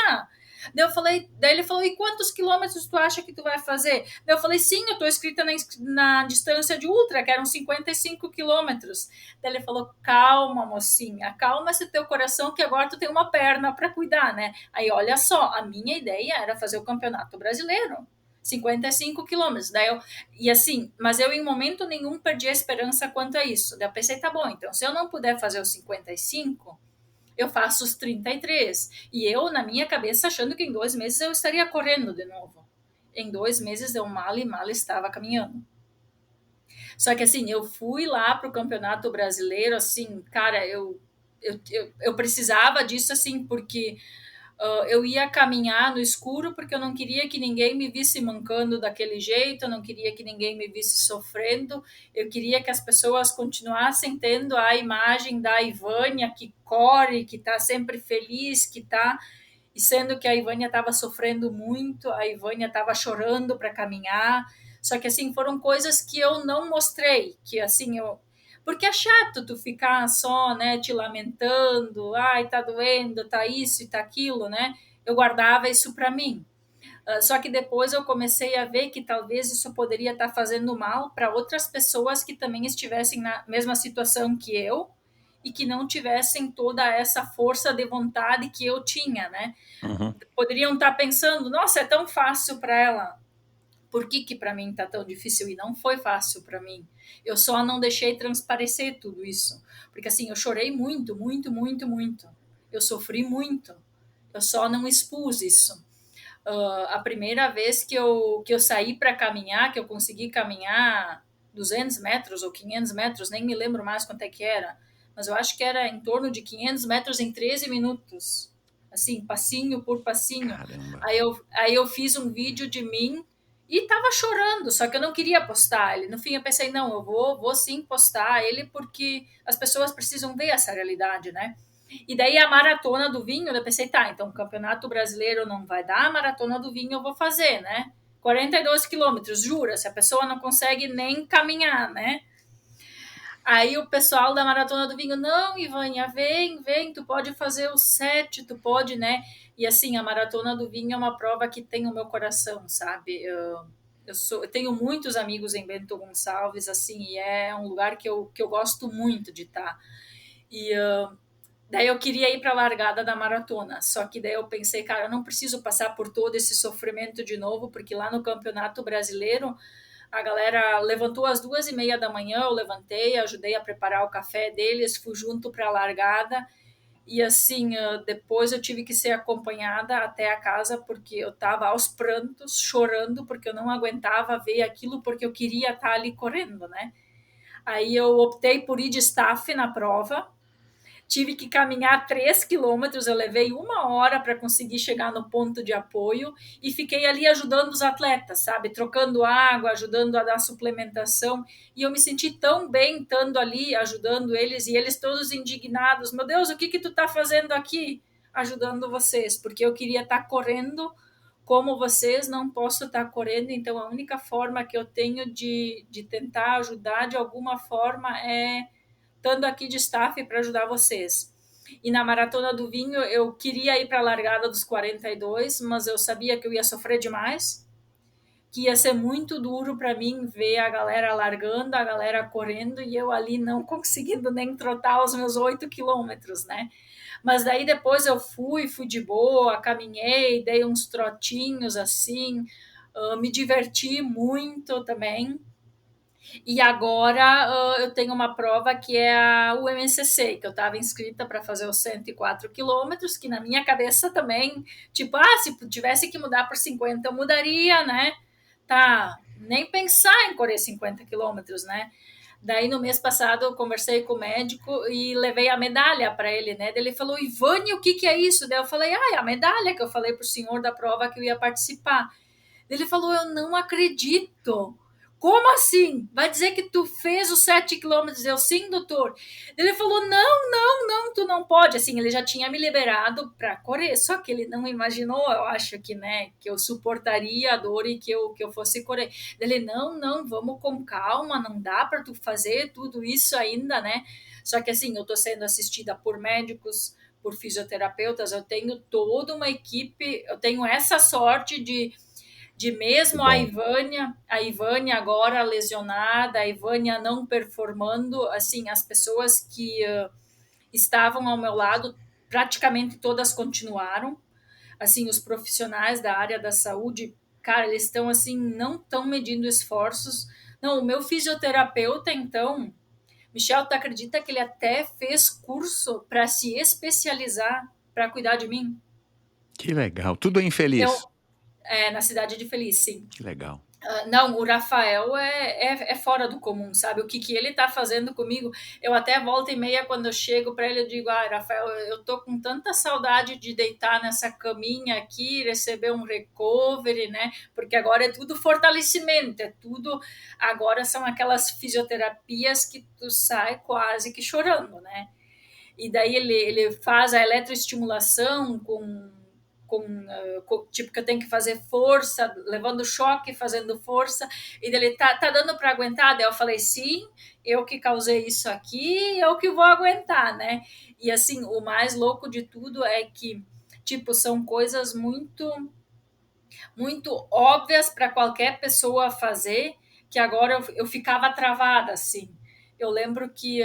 Daí ele falou, e quantos quilômetros tu acha que tu vai fazer? Daí eu falei, sim, eu tô inscrita na distância de ultra, que eram 55 quilômetros. Daí ele falou, calma, mocinha, calma esse teu coração, que agora tu tem uma perna para cuidar, né? Aí, olha só, a minha ideia era fazer o campeonato brasileiro. 55 quilômetros. E assim, mas eu em momento nenhum perdi a esperança quanto a isso. Daí eu pensei, tá bom, então se eu não puder fazer os 55, eu faço os 33. E eu, na minha cabeça, achando que em 2 meses eu estaria correndo de novo. Em 2 meses eu mal e mal estava caminhando. Só que assim, eu fui lá para o Campeonato Brasileiro, assim, cara, eu precisava disso, assim, porque eu ia caminhar no escuro porque eu não queria que ninguém me visse mancando daquele jeito, eu não queria que ninguém me visse sofrendo, eu queria que as pessoas continuassem tendo a imagem da Ivânia que corre, que está sempre feliz, que está. E sendo que a Ivânia estava sofrendo muito, a Ivânia estava chorando para caminhar. Só que assim, foram coisas que eu não mostrei, que assim, porque é chato tu ficar só, né, te lamentando, ai, tá doendo, tá isso e tá aquilo, né? Eu guardava isso para mim. Só que depois eu comecei a ver que talvez isso poderia estar fazendo mal para outras pessoas que também estivessem na mesma situação que eu e que não tivessem toda essa força de vontade que eu tinha, né? Uhum. Poderiam estar pensando, nossa, é tão fácil para ela. Por que que para mim tá tão difícil? E não foi fácil para mim. Eu só não deixei transparecer tudo isso, porque assim eu chorei muito, muito, muito, muito. Eu sofri muito. Eu só não expus isso. A primeira vez que eu saí para caminhar, que eu consegui caminhar 200 metros ou 500 metros, nem me lembro mais quanto é que era, mas eu acho que era em torno de 500 metros em 13 minutos, assim, passinho por passinho. Caramba. Aí eu fiz um vídeo de mim e tava chorando, só que eu não queria postar ele. No fim eu pensei, não, eu vou sim postar ele porque as pessoas precisam ver essa realidade, né? E daí a maratona do vinho, eu pensei, tá, então o Campeonato Brasileiro não vai dar, a maratona do vinho eu vou fazer, né? 42 quilômetros, jura, se a pessoa não consegue nem caminhar, né? Aí o pessoal da Maratona do Vinho, não, Ivânia, vem, tu pode fazer os 7, tu pode, né? E assim, a Maratona do Vinho é uma prova que tem o meu coração, sabe? Eu tenho muitos amigos em Bento Gonçalves, assim, e é um lugar que eu gosto muito de estar. E daí eu queria ir para a largada da maratona, só que daí eu pensei, cara, eu não preciso passar por todo esse sofrimento de novo, porque lá no Campeonato Brasileiro a galera levantou às 2:30 da manhã, eu levantei, ajudei a preparar o café deles, fui junto para a largada e assim, depois eu tive que ser acompanhada até a casa porque eu estava aos prantos, chorando porque eu não aguentava ver aquilo porque eu queria estar ali correndo, né? Aí eu optei por ir de staff na prova, tive que caminhar 3 quilômetros, eu levei 1 hora para conseguir chegar no ponto de apoio e fiquei ali ajudando os atletas, sabe? Trocando água, ajudando a dar suplementação. E eu me senti tão bem estando ali, ajudando eles, e eles todos indignados. Meu Deus, o que tu tá fazendo aqui? Ajudando vocês, porque eu queria estar correndo como vocês, não posso estar correndo, então a única forma que eu tenho de tentar ajudar de alguma forma é estando aqui de staff para ajudar vocês. E na maratona do vinho eu queria ir para a largada dos 42, mas eu sabia que eu ia sofrer demais, que ia ser muito duro para mim ver a galera largando, a galera correndo e eu ali não conseguindo nem trotar os meus 8 quilômetros, né? Mas daí depois eu fui de boa, caminhei, dei uns trotinhos assim, me diverti muito também. E agora eu tenho uma prova que é a UMCC, que eu estava inscrita para fazer os 104 quilômetros, que na minha cabeça também, tipo, se tivesse que mudar por 50, eu mudaria, né? Tá, nem pensar em correr 50 quilômetros, né? Daí no mês passado eu conversei com o médico e levei a medalha para ele, né? Daí ele falou, Ivane, o que que é isso? Daí eu falei, é a medalha que eu falei pro senhor da prova que eu ia participar. Ele falou: Eu não acredito. Como assim? Vai dizer que tu fez os 7 quilômetros? Eu, sim, doutor. Ele falou: Não, não, não, tu não pode. Assim, ele já tinha me liberado para correr, só que ele não imaginou, eu acho que, né, que eu suportaria a dor e que eu fosse correr. Ele: Não, não, vamos com calma, não dá para tu fazer tudo isso ainda, né? Só que, assim, eu tô sendo assistida por médicos, por fisioterapeutas, eu tenho toda uma equipe, eu tenho essa sorte de Que mesmo bom. A Ivânia agora lesionada, a Ivânia não performando, assim, as pessoas que estavam ao meu lado, praticamente todas continuaram, assim, os profissionais da área da saúde, cara, eles estão assim, não estão medindo esforços. Não, o meu fisioterapeuta, então, Michel, tu acredita que ele até fez curso para se especializar para cuidar de mim? Que legal. Tudo infeliz. Eu, na cidade de Feliz, sim. Que legal. Não, o Rafael é fora do comum, sabe? O que ele tá fazendo comigo, eu até volta e meia, quando eu chego para ele, eu digo, Rafael, eu tô com tanta saudade de deitar nessa caminha aqui, receber um recovery, né? Porque agora é tudo fortalecimento, é tudo, agora são aquelas fisioterapias que tu sai quase que chorando, né? E daí ele faz a eletroestimulação tipo que eu tenho que fazer força, levando choque, fazendo força, e ele tá dando para aguentar. Daí eu falei, sim, eu que causei isso aqui, eu que vou aguentar, né? E assim, o mais louco de tudo é que, tipo, são coisas muito óbvias para qualquer pessoa fazer, que agora eu ficava travada, assim. Eu lembro que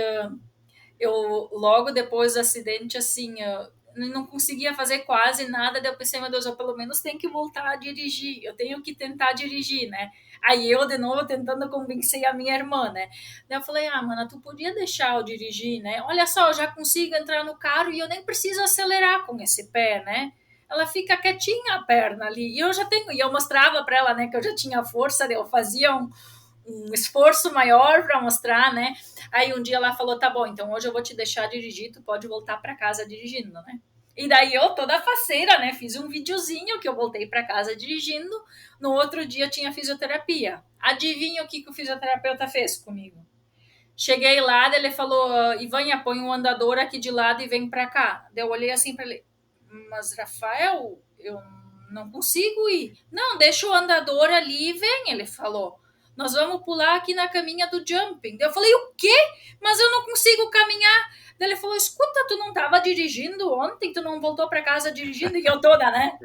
eu logo depois do acidente, assim, eu não conseguia fazer quase nada, daí eu pensei, meu Deus, eu pelo menos tenho que voltar a dirigir, eu tenho que tentar dirigir, né? Aí eu, de novo, tentando convencer a minha irmã, né? Daí eu falei, mana, tu podia deixar eu dirigir, né? Olha só, eu já consigo entrar no carro e eu nem preciso acelerar com esse pé, né? Ela fica quietinha a perna ali. E eu já tenho, e eu mostrava para ela, né, que eu já tinha força, eu fazia um esforço maior para mostrar, né? Aí um dia ela falou: tá bom, então hoje eu vou te deixar dirigir, tu pode voltar para casa dirigindo, né? E daí eu, toda faceira, né? Fiz um videozinho que eu voltei para casa dirigindo. No outro dia tinha fisioterapia. Adivinha o que o fisioterapeuta fez comigo? Cheguei lá, ele falou: Ivânia, põe um andador aqui de lado e vem para cá. Daí eu olhei assim para ele: mas Rafael, eu não consigo ir. Não, deixa o andador ali e vem, ele falou. Nós vamos pular aqui na caminha do jumping. Daí eu falei, o quê? Mas eu não consigo caminhar. Daí ele falou, escuta, tu não estava dirigindo ontem? Tu não voltou para casa dirigindo? E eu toda, né?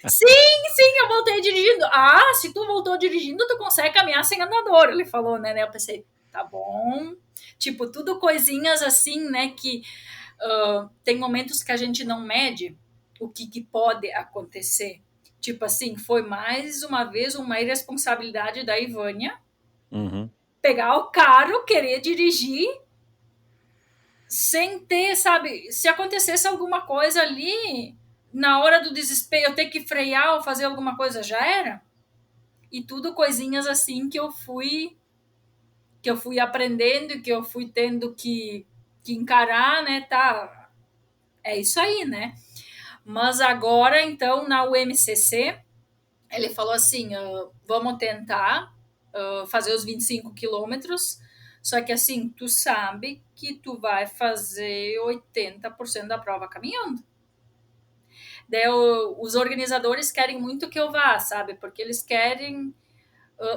Sim, eu voltei dirigindo. Ah, se tu voltou dirigindo, tu consegue caminhar sem andador. Ele falou, né? Eu pensei, tá bom. Tipo, tudo coisinhas assim, né? Que tem momentos que a gente não mede o que pode acontecer. Tipo assim, foi mais uma vez uma irresponsabilidade da Ivânia Uhum. pegar o carro, querer dirigir sem ter, sabe, se acontecesse alguma coisa ali, na hora do desespero, eu ter que frear ou fazer alguma coisa, já era. E tudo coisinhas assim que eu fui aprendendo e que eu fui tendo que encarar, né, tá, é isso aí, né? Mas agora, então, na UMCC, ele falou assim: vamos tentar fazer os 25 quilômetros, só que assim, tu sabe que tu vai fazer 80% da prova caminhando. Daí, os organizadores querem muito que eu vá, sabe? Porque eles querem.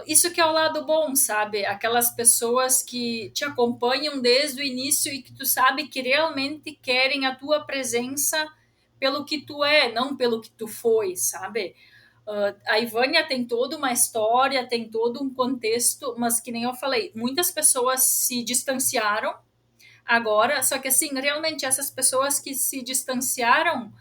Isso que é o lado bom, sabe? Aquelas pessoas que te acompanham desde o início e que tu sabe que realmente querem a tua presença pelo que tu é, não pelo que tu foi, sabe? A Ivânia tem toda uma história, tem todo um contexto, mas que nem eu falei, muitas pessoas se distanciaram agora, só que assim, realmente essas pessoas que se distanciaram,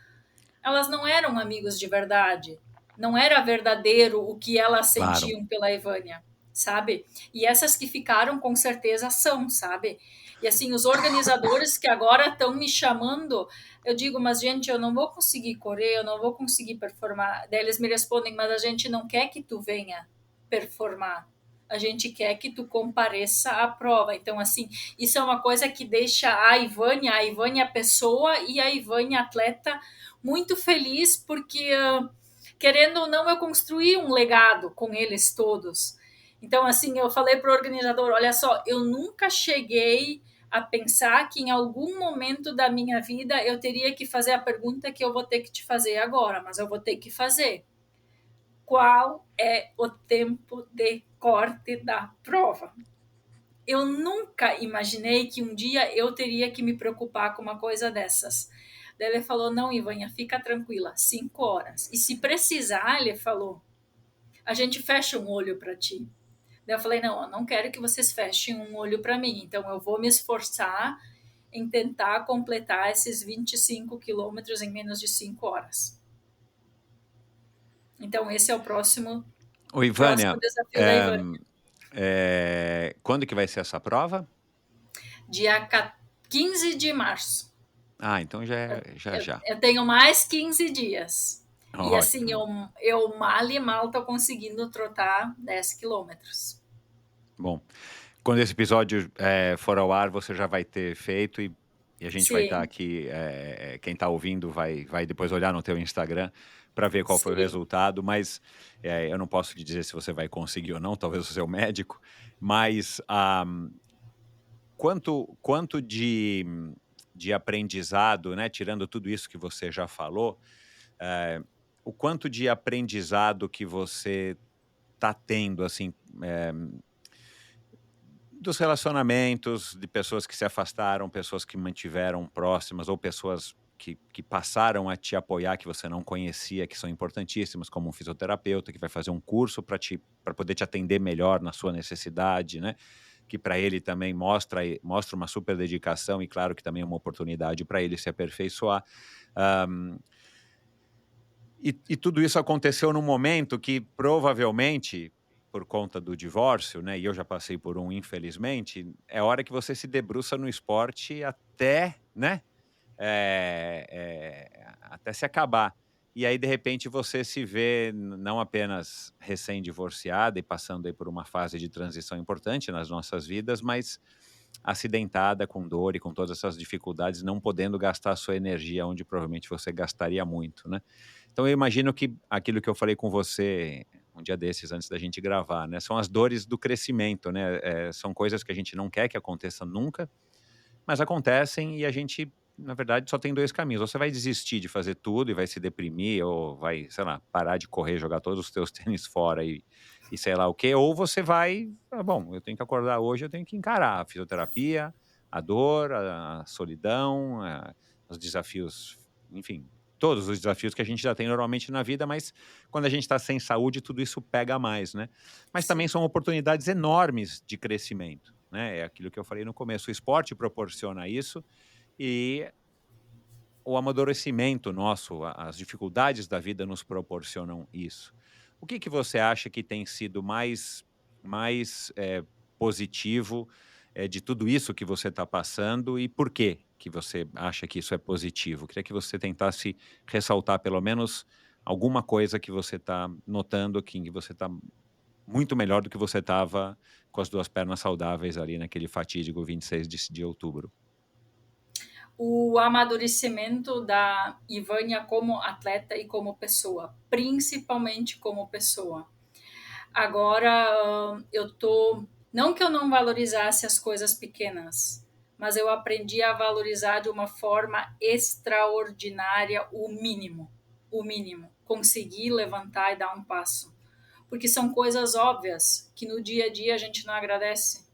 elas não eram amigos de verdade. Não era verdadeiro o que elas Claro. sentiam pela Ivânia, sabe? E essas que ficaram, com certeza, são, sabe? E assim, os organizadores que agora estão me chamando, eu digo, mas gente, eu não vou conseguir correr, eu não vou conseguir performar. Daí eles me respondem, mas a gente não quer que tu venha performar. A gente quer que tu compareça à prova. Então, assim, isso é uma coisa que deixa a Ivânia pessoa e a Ivânia atleta muito feliz porque, querendo ou não, eu construí um legado com eles todos. Então, assim, eu falei para o organizador: olha só, eu nunca cheguei a pensar que em algum momento da minha vida eu teria que fazer a pergunta que eu vou ter que te fazer agora, mas eu vou ter que fazer. Qual é o tempo de corte da prova? Eu nunca imaginei que um dia eu teria que me preocupar com uma coisa dessas. Daí ele falou: não, Ivânia, fica tranquila, 5 horas. E se precisar, ele falou, a gente fecha um olho para ti. Daí eu falei: não, eu não quero que vocês fechem um olho para mim, então eu vou me esforçar em tentar completar esses 25 quilômetros em menos de 5 horas. Então, esse é o próximo, Ô, próximo Ivânia, desafio da eh, Ivânia. quando que vai ser essa prova? Dia 15 de março. Ah, então já Eu, é já eu, já. eu tenho mais 15 dias. E assim, Ótimo. eu mal e mal tô conseguindo trotar 10 quilômetros. Bom, quando esse episódio, for ao ar, você já vai ter feito e a gente vai estar Sim, aqui, quem está ouvindo vai depois olhar no teu Instagram para ver qual foi o sim. resultado, mas, eu não posso te dizer se você vai conseguir ou não, talvez o seu médico, mas, quanto de aprendizado, né, tirando tudo isso que você já falou, eh, o quanto de aprendizado que você está tendo, assim, dos relacionamentos, de pessoas que se afastaram, pessoas que mantiveram próximas ou pessoas que passaram a te apoiar, que você não conhecia, que são importantíssimas, como um fisioterapeuta que vai fazer um curso para poder te atender melhor na sua necessidade, né, que para ele também mostra uma super dedicação e claro que também é uma oportunidade para ele se aperfeiçoar. Hã, e tudo isso aconteceu num momento que provavelmente, por conta do divórcio, né, e eu já passei por um infelizmente, é hora que você se debruça no esporte até, né, até se acabar. E aí de repente você se vê não apenas recém-divorciada e passando aí por uma fase de transição importante nas nossas vidas, mas acidentada, com dor e com todas essas dificuldades, não podendo gastar a sua energia onde provavelmente você gastaria muito, né. Então eu imagino que aquilo que eu falei com você um dia desses antes da gente gravar, né, são as dores do crescimento, né, são coisas que a gente não quer que aconteça nunca, mas acontecem e a gente, na verdade, só tem 2 caminhos, ou você vai desistir de fazer tudo e vai se deprimir ou vai, sei lá, parar de correr, jogar todos os teus tênis fora e sei lá o quê, ou você vai: "Ah, bom, eu tenho que acordar hoje, eu tenho que encarar a fisioterapia, a dor, a solidão, os desafios", enfim, todos os desafios que a gente já tem normalmente na vida, mas quando a gente está sem saúde, tudo isso pega mais, né. Mas também Sim. são oportunidades enormes de crescimento, né, é aquilo que eu falei no começo, o esporte proporciona isso e o amadurecimento nosso, as dificuldades da vida nos proporcionam isso. O que que você acha que tem sido mais positivo, de tudo isso que você está passando e por que você acha que isso é positivo? Queria que você tentasse ressaltar pelo menos alguma coisa que você está notando que você está muito melhor do que você estava com as 2 pernas saudáveis ali naquele fatídico 26 de outubro. O amadurecimento da Ivânia como atleta e como pessoa, principalmente como pessoa. Agora eu tô. Não que eu não valorizasse as coisas pequenas, mas eu aprendi a valorizar de uma forma extraordinária o mínimo. O mínimo. Conseguir levantar e dar um passo. Porque são coisas óbvias que no dia a dia a gente não agradece.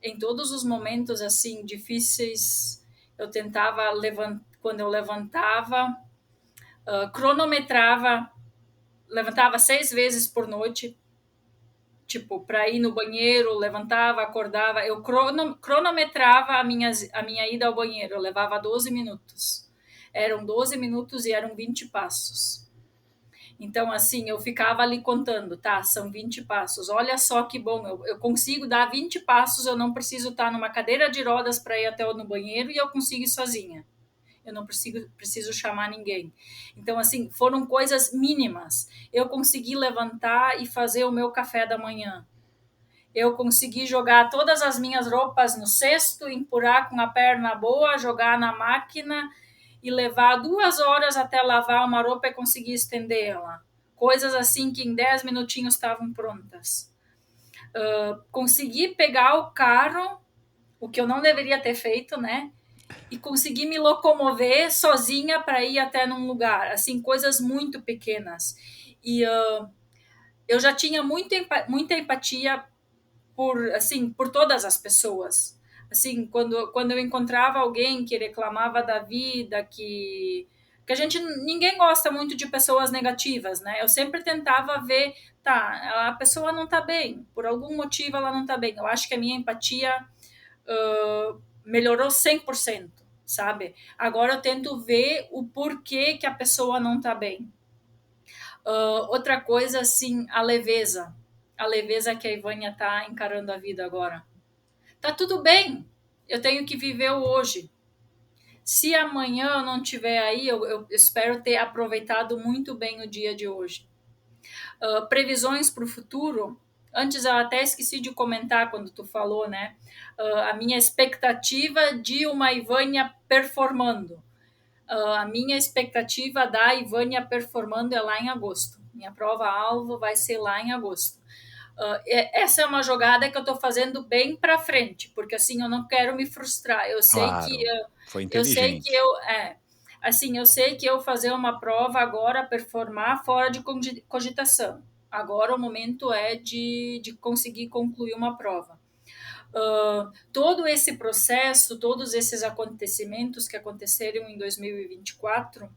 Em todos os momentos assim difíceis, eu tentava levantar. Quando eu levantava, cronometrava, levantava 6 vezes por noite, tipo, para ir no banheiro, levantava, acordava, eu cronometrava a minha ida ao banheiro, eu levava 12 minutos. Eram 12 minutos e eram 20 passos. Então, assim, eu ficava ali contando, tá, são 20 passos. Olha só que bom, eu consigo dar 20 passos, eu não preciso estar numa cadeira de rodas para ir até no banheiro e eu consigo ir sozinha. Eu não preciso chamar ninguém. Então, assim, foram coisas mínimas. Eu consegui levantar e fazer o meu café da manhã. Eu consegui jogar todas as minhas roupas no cesto, empurrar com a perna boa, jogar na máquina e levar 2 horas até lavar uma roupa e conseguir estendê-la. Coisas assim que em 10 minutinhos estavam prontas. Consegui pegar o carro, o que eu não deveria ter feito, né? E conseguir me locomover sozinha para ir até num lugar. Assim, coisas muito pequenas. E eu já tinha muita empatia por assim por todas as pessoas, assim quando eu encontrava alguém que reclamava da vida, que a gente ninguém gosta muito de pessoas negativas, né? Eu sempre tentava ver, tá, a pessoa não tá bem, por algum motivo ela não tá bem. Eu acho que a minha empatia melhorou 100%, sabe? Agora eu tento ver o porquê que a pessoa não tá bem. Outra coisa, assim, a leveza que a Ivânia tá encarando a vida agora. Tá tudo bem. Eu tenho que viver o hoje. Se amanhã eu não estiver aí, eu espero ter aproveitado muito bem o dia de hoje. Previsões para o futuro. Antes eu até esqueci de comentar quando tu falou, né? A minha expectativa de uma Ivânia performando. A minha expectativa da Ivânia performando é lá em agosto. Minha prova-alvo vai ser lá em agosto. Essa é uma jogada que eu estou fazendo bem para frente, porque assim eu não quero me frustrar. Claro, foi Eu sei que inteligente. assim, eu sei que eu fazer uma prova agora, performar fora de cogitação. Agora o momento é de conseguir concluir uma prova. Todo esse processo, todos esses acontecimentos que aconteceram em 2024,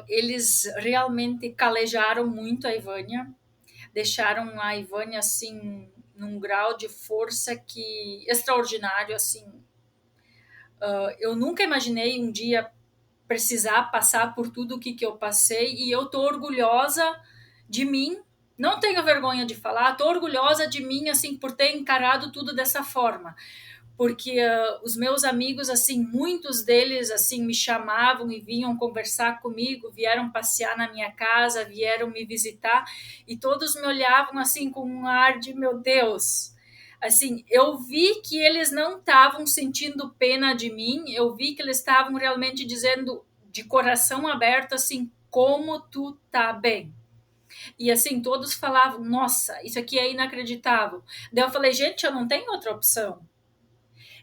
eles realmente calejaram muito a Ivânia, deixaram a Ivânia assim num grau de força que extraordinário assim. Eu nunca imaginei um dia precisar passar por tudo o que eu passei e eu tô orgulhosa de mim. Não tenho vergonha de falar, tô orgulhosa de mim assim por ter encarado tudo dessa forma, porque os meus amigos assim, muitos deles assim me chamavam e vinham conversar comigo, vieram passear na minha casa, vieram me visitar e todos me olhavam assim com um ar de meu Deus. Assim, eu vi que eles não estavam sentindo pena de mim, eu vi que eles estavam realmente dizendo de coração aberto assim, como tu tá bem. E assim, todos falavam, nossa, isso aqui é inacreditável. Daí eu falei, gente, eu não tenho outra opção.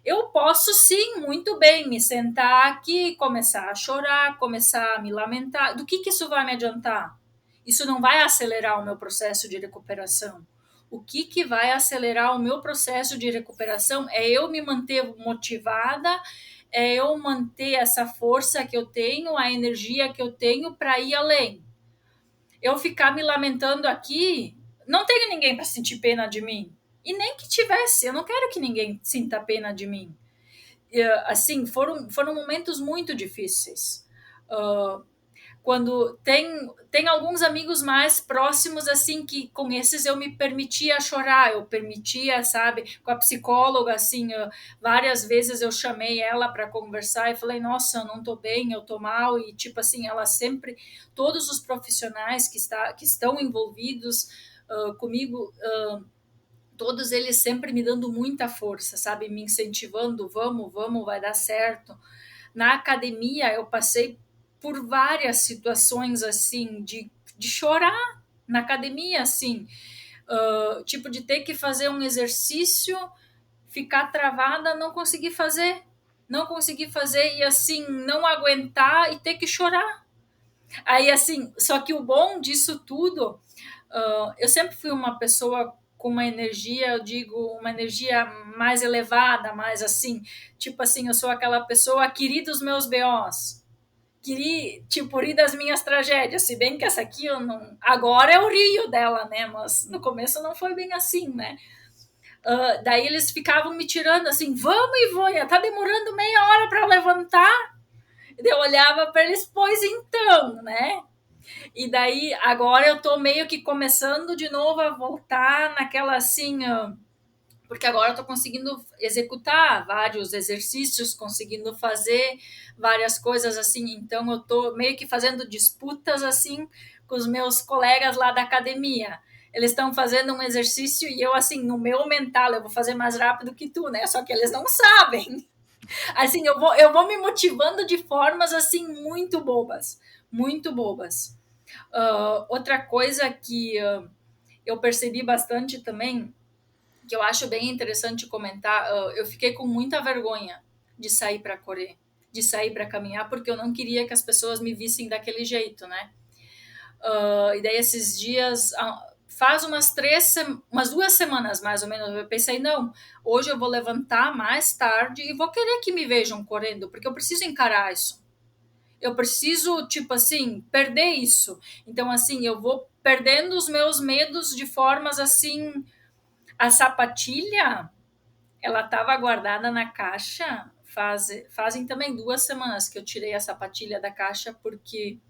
Eu posso sim, muito bem, me sentar aqui, começar a chorar, começar a me lamentar. Do que isso vai me adiantar? Isso não vai acelerar o meu processo de recuperação. O que vai acelerar o meu processo de recuperação é eu me manter motivada, é eu manter essa força que eu tenho, a energia que eu tenho para ir além. Eu ficar me lamentando aqui, não tenho ninguém para sentir pena de mim. E nem que tivesse, eu não quero que ninguém sinta pena de mim. Assim, foram momentos muito difíceis. Uh, Quando tem alguns amigos mais próximos, assim, que com esses eu me permitia chorar, eu permitia, sabe, com a psicóloga, assim, várias vezes eu chamei ela para conversar e falei, nossa, eu não tô bem, eu tô mal, e tipo assim, ela sempre, todos os profissionais que estão envolvidos comigo, todos eles sempre me dando muita força, sabe? Me incentivando, vamos, vamos, vai dar certo. Na academia, eu passei por várias situações assim, de chorar na academia, assim, tipo de ter que fazer um exercício, ficar travada, não conseguir fazer e assim, não aguentar e ter que chorar. Aí, assim, só que o bom disso tudo, eu sempre fui uma pessoa com uma energia, eu digo, uma energia mais elevada, mais assim, tipo assim, eu sou aquela pessoa que ri dos meus BOs, que ri, tipo, ri das minhas tragédias, se bem que essa aqui eu não. Agora eu rio dela, né? Mas no começo não foi bem assim, né? Daí eles ficavam me tirando assim, vamos, Ivânia, tá demorando meia hora para levantar. Eu olhava para eles, pois então, né? E daí, agora eu tô meio que começando de novo a voltar naquela assim, porque agora eu tô conseguindo executar vários exercícios, conseguindo fazer várias coisas assim, então eu tô meio que fazendo disputas assim com os meus colegas lá da academia. Eles estão fazendo um exercício e eu, assim, no meu mental, eu vou fazer mais rápido que tu, né? Só que eles não sabem. Assim, eu vou me motivando de formas, assim, muito bobas. Muito bobas. Outra coisa que eu percebi bastante também, que eu acho bem interessante comentar, eu fiquei com muita vergonha de sair para correr, de sair para caminhar, porque eu não queria que as pessoas me vissem daquele jeito, né? E daí esses dias, faz umas 2 semanas mais ou menos, eu pensei, não, hoje eu vou levantar mais tarde e vou querer que me vejam correndo, porque eu preciso encarar isso. Eu preciso, tipo assim, perder isso. Então, assim, eu vou perdendo os meus medos de formas assim. A sapatilha, ela estava guardada na caixa. Fazem também 2 semanas que eu tirei a sapatilha da caixa, porque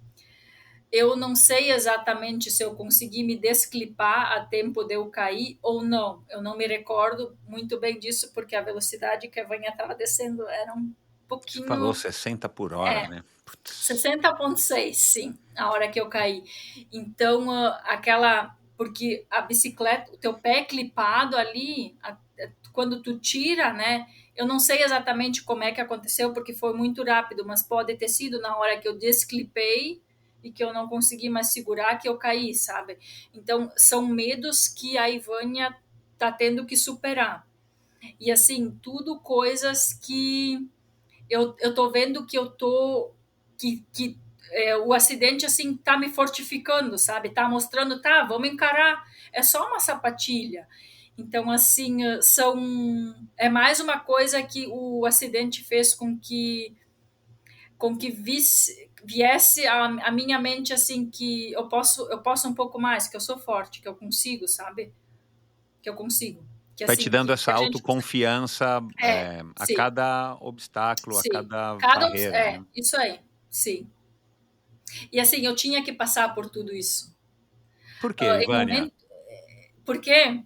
eu não sei exatamente se eu consegui me desclipar a tempo de eu cair ou não. Eu não me recordo muito bem disso, porque a velocidade que a Vânia estava descendo Você falou pouquinho, 60 por hora, é, né? Putz. 60,6, sim, a hora que eu caí. Então, porque a bicicleta, o teu pé clipado ali, quando tu tira, né? Eu não sei exatamente como é que aconteceu, porque foi muito rápido, mas pode ter sido na hora que eu desclipei e que eu não consegui mais segurar, que eu caí, sabe? Então, são medos que a Ivânia tá tendo que superar. E assim, tudo coisas que eu tô vendo que eu tô que o acidente assim tá me fortificando, sabe? Tá mostrando, tá, vamos encarar, é só uma sapatilha. Então assim, é mais uma coisa que o acidente fez com que viesse a minha mente assim que eu posso um pouco mais, que eu sou forte, que eu consigo, sabe? Que eu consigo. Que Vai te assim, dando que essa a gente autoconfiança, a sim, cada obstáculo, a sim. cada barreira, né? Isso aí, sim. E assim, eu tinha que passar por tudo isso. Por quê, Em Vânia? momento, porque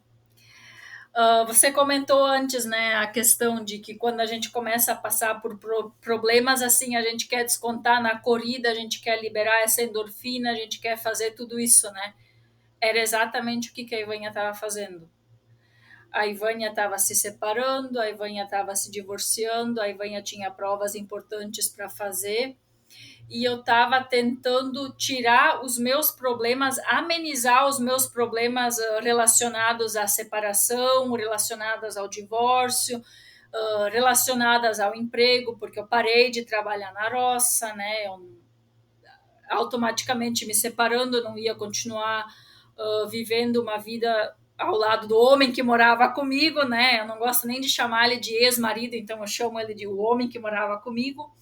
você comentou antes, né, a questão de que quando a gente começa a passar por problemas assim, a gente quer descontar na corrida, a gente quer liberar essa endorfina, a gente quer fazer tudo isso, né? Era exatamente o que a Ivânia estava fazendo. A Ivânia estava se separando, a Ivânia estava se divorciando, a Ivânia tinha provas importantes para fazer e eu estava tentando tirar os meus problemas, amenizar os meus problemas relacionados à separação, relacionados ao divórcio, relacionadas ao emprego, porque eu parei de trabalhar na roça, né? Eu, automaticamente me separando, eu não ia continuar vivendo uma vida ao lado do homem que morava comigo, né? Eu não gosto nem de chamar ele de ex-marido, então eu chamo ele de o homem que morava comigo.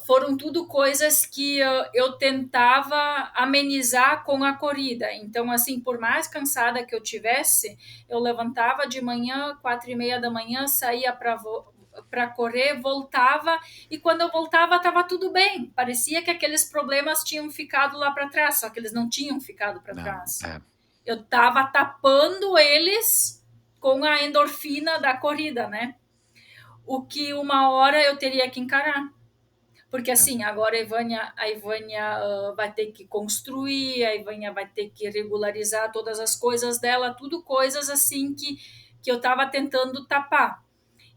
Foram tudo coisas que eu tentava amenizar com a corrida. Então, assim, por mais cansada que eu tivesse, eu levantava de manhã, 4:30 da manhã, saía para correr, voltava e quando eu voltava estava tudo bem. Parecia que aqueles problemas tinham ficado lá para trás, só que eles não tinham ficado para Não, trás. é. Eu estava tapando eles com a endorfina da corrida, né? O que uma hora eu teria que encarar. Porque É. assim, agora a Ivânia vai ter que construir, a Ivânia vai ter que regularizar todas as coisas dela, tudo coisas assim que eu estava tentando tapar.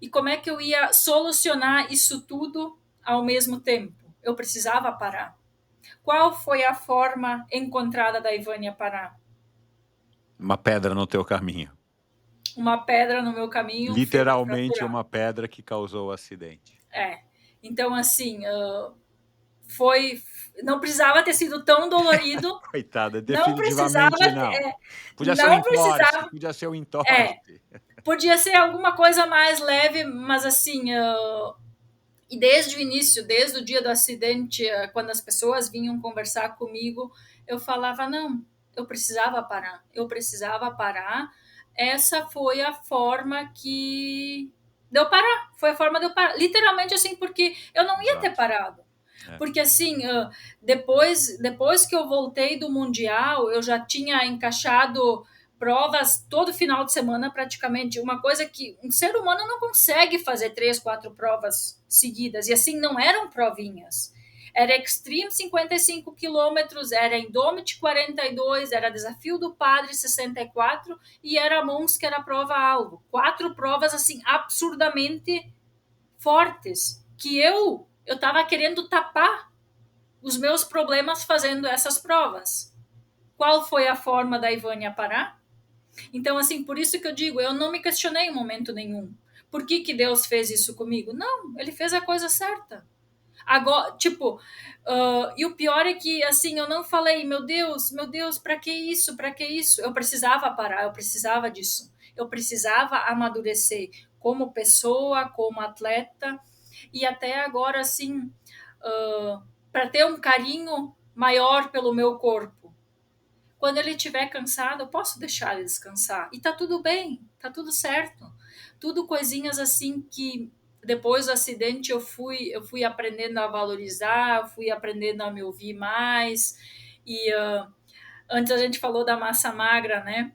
E como é que eu ia solucionar isso tudo ao mesmo tempo? Eu precisava parar. Qual foi a forma encontrada da Ivânia parar? Uma pedra no teu caminho. Uma pedra no meu caminho, um fêmur Literalmente fraturado. uma pedra que causou o acidente. É. Então, assim, foi. Não precisava ter sido tão dolorido. Coitada, Não precisava, definitivamente não. Podia ser um não entorse, precisava, podia ser um é, entorse. podia ser alguma coisa mais leve, mas assim, e desde o início, desde o dia do acidente, quando as pessoas vinham conversar comigo, eu falava, não, eu precisava parar, essa foi a forma que deu parar, foi a forma de eu parar, literalmente assim, porque eu não ia ter Exato. parado, É. porque assim, depois que eu voltei do Mundial, eu já tinha encaixado provas todo final de semana praticamente. Uma coisa que um ser humano não consegue fazer 3, 4 provas seguidas. E assim, não eram provinhas. Era Extreme 55 quilômetros, era Indomit 42, era Desafio do Padre 64 e era Mons, que era a prova-alvo. 4 provas, assim, absurdamente fortes, que eu estava querendo tapar os meus problemas fazendo essas provas. Qual foi a forma da Ivânia parar? Então, assim, por isso que eu digo, eu não me questionei em momento nenhum. Por que Deus fez isso comigo? Não, ele fez a coisa certa. Agora, tipo, e o pior é que, assim, eu não falei, meu Deus, para que isso, para que isso? Eu precisava parar, eu precisava disso. Eu precisava amadurecer como pessoa, como atleta, e até agora, assim, para ter um carinho maior pelo meu corpo. Quando ele estiver cansado, eu posso deixar ele descansar. E tá tudo bem, tá tudo certo. Tudo coisinhas assim que depois do acidente eu fui aprendendo a valorizar, fui aprendendo a me ouvir mais. E antes a gente falou da massa magra, né?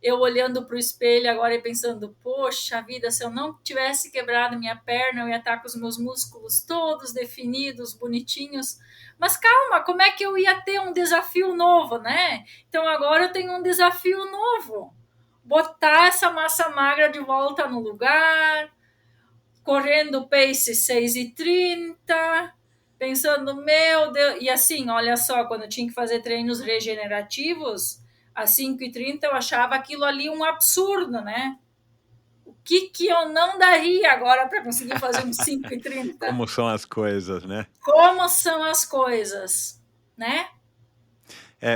eu olhando para o espelho agora e pensando, poxa vida, se eu não tivesse quebrado minha perna, eu ia estar com os meus músculos todos definidos, bonitinhos. Mas calma, como é que eu ia ter um desafio novo, né? Então agora eu tenho um desafio novo. Botar essa massa magra de volta no lugar, correndo pace 6:30, pensando, meu Deus, e assim, olha só, quando eu tinha que fazer treinos regenerativos, às 5:30 eu achava aquilo ali um absurdo, né? O que que eu não daria agora para conseguir fazer um 5:30? Como são as coisas, né? Como são as coisas, né?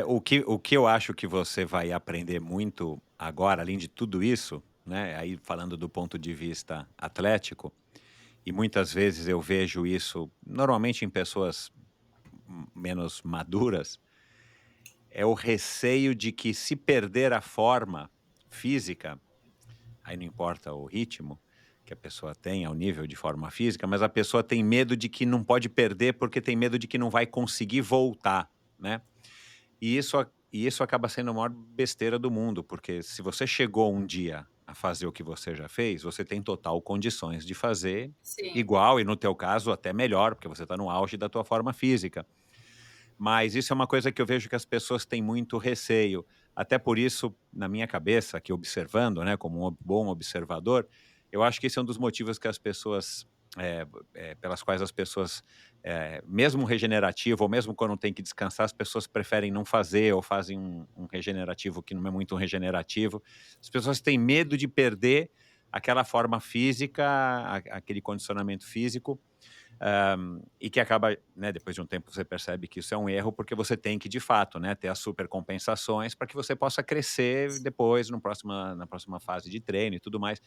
O que eu acho que você vai aprender muito agora, além de tudo isso, né, aí falando do ponto de vista atlético, e muitas vezes eu vejo isso normalmente em pessoas menos maduras, é o receio de que se perder a forma física, aí não importa o ritmo que a pessoa tem, o nível de forma física, mas a pessoa tem medo de que não pode perder porque tem medo de que não vai conseguir voltar, né? E isso acaba sendo a maior besteira do mundo, porque se você chegou um dia a fazer o que você já fez, você tem total condições de fazer Sim, igual e no teu caso até melhor, porque você está no auge da tua forma física. Mas isso é uma coisa que eu vejo que as pessoas têm muito receio. Até por isso, na minha cabeça, aqui observando, né, como um bom observador, eu acho que esse é um dos motivos que as pessoas, pelas quais as pessoas, mesmo regenerativo, ou mesmo quando tem que descansar, as pessoas preferem não fazer ou fazem um regenerativo que não é muito um regenerativo. As pessoas têm medo de perder aquela forma física, aquele condicionamento físico, e que acaba, né, depois de um tempo você percebe que isso é um erro, porque você tem que, de fato, né, ter as supercompensações para que você possa crescer depois na próxima fase de treino e tudo mais.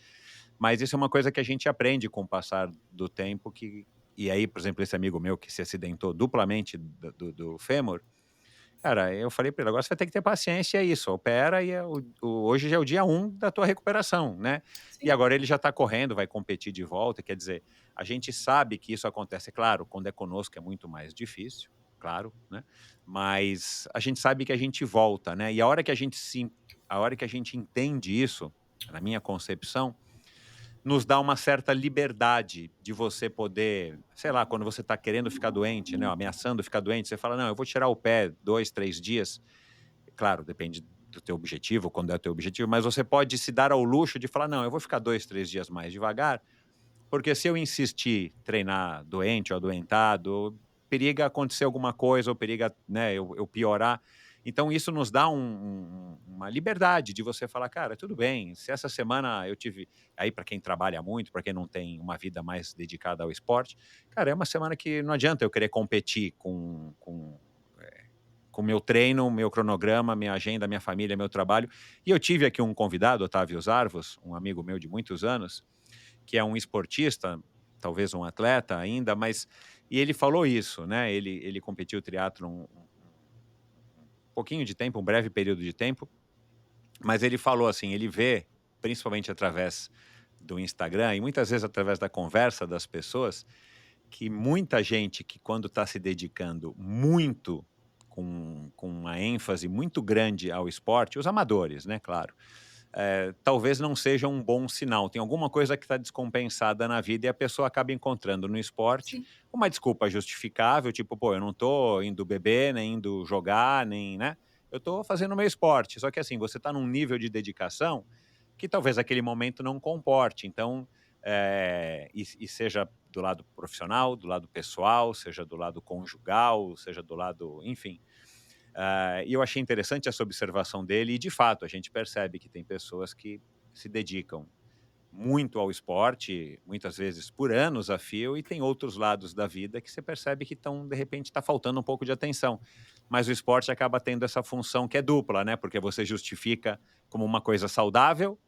Mas isso é uma coisa que a gente aprende com o passar do tempo e aí, por exemplo, esse amigo meu que se acidentou duplamente do fêmur, cara, eu falei para ele: "Agora você vai ter que ter paciência, é isso, opera e hoje já é o dia um da tua recuperação, né". E sim, agora ele já está correndo, vai competir de volta, quer dizer, a gente sabe que isso acontece, é claro, quando é conosco é muito mais difícil, claro, né, mas a gente sabe que a gente volta, né, e a hora que a gente entende isso, na minha concepção, nos dá uma certa liberdade de você poder, sei lá, quando você está querendo ficar doente, né, ameaçando ficar doente, você fala: "Não, eu vou tirar o pé 2, 3 dias". Claro, depende do teu objetivo, quando é o teu objetivo, mas você pode se dar ao luxo de falar: "Não, eu vou ficar 2, 3 dias mais devagar, porque se eu insistir treinar doente ou adoentado, periga acontecer alguma coisa ou periga, né, eu piorar". Então isso nos dá uma liberdade de você falar: "Cara, tudo bem, se essa semana eu tive", aí para quem trabalha muito, para quem não tem uma vida mais dedicada ao esporte, cara, é uma semana que não adianta eu querer competir com meu treino, meu cronograma, minha agenda, minha família, meu trabalho. E eu tive aqui um convidado, Otávio Zarvos, um amigo meu de muitos anos, que é um esportista, talvez um atleta ainda, mas e ele falou isso, né, ele competiu triatlon um pouquinho de tempo, um breve período de tempo, mas ele falou assim, ele vê, principalmente através do Instagram e muitas vezes através da conversa das pessoas, que muita gente que quando está se dedicando muito, com uma ênfase muito grande ao esporte, os amadores, né, claro, talvez não seja um bom sinal. Tem alguma coisa que está descompensada na vida e a pessoa acaba encontrando no esporte sim. uma desculpa justificável, tipo, pô, eu não tô indo beber, nem indo jogar, nem, né? Eu tô fazendo o meu esporte. Só que assim, você está num nível de dedicação que talvez aquele momento não comporte. Então, e seja do lado profissional, do lado pessoal, seja do lado conjugal, seja do lado, enfim, e eu achei interessante essa observação dele, e de fato, a gente percebe que tem pessoas que se dedicam muito ao esporte, muitas vezes por anos a fio, e tem outros lados da vida que você percebe que estão, de repente, está faltando um pouco de atenção. Mas o esporte acaba tendo essa função que é dupla, né? Porque você justifica como uma coisa saudável,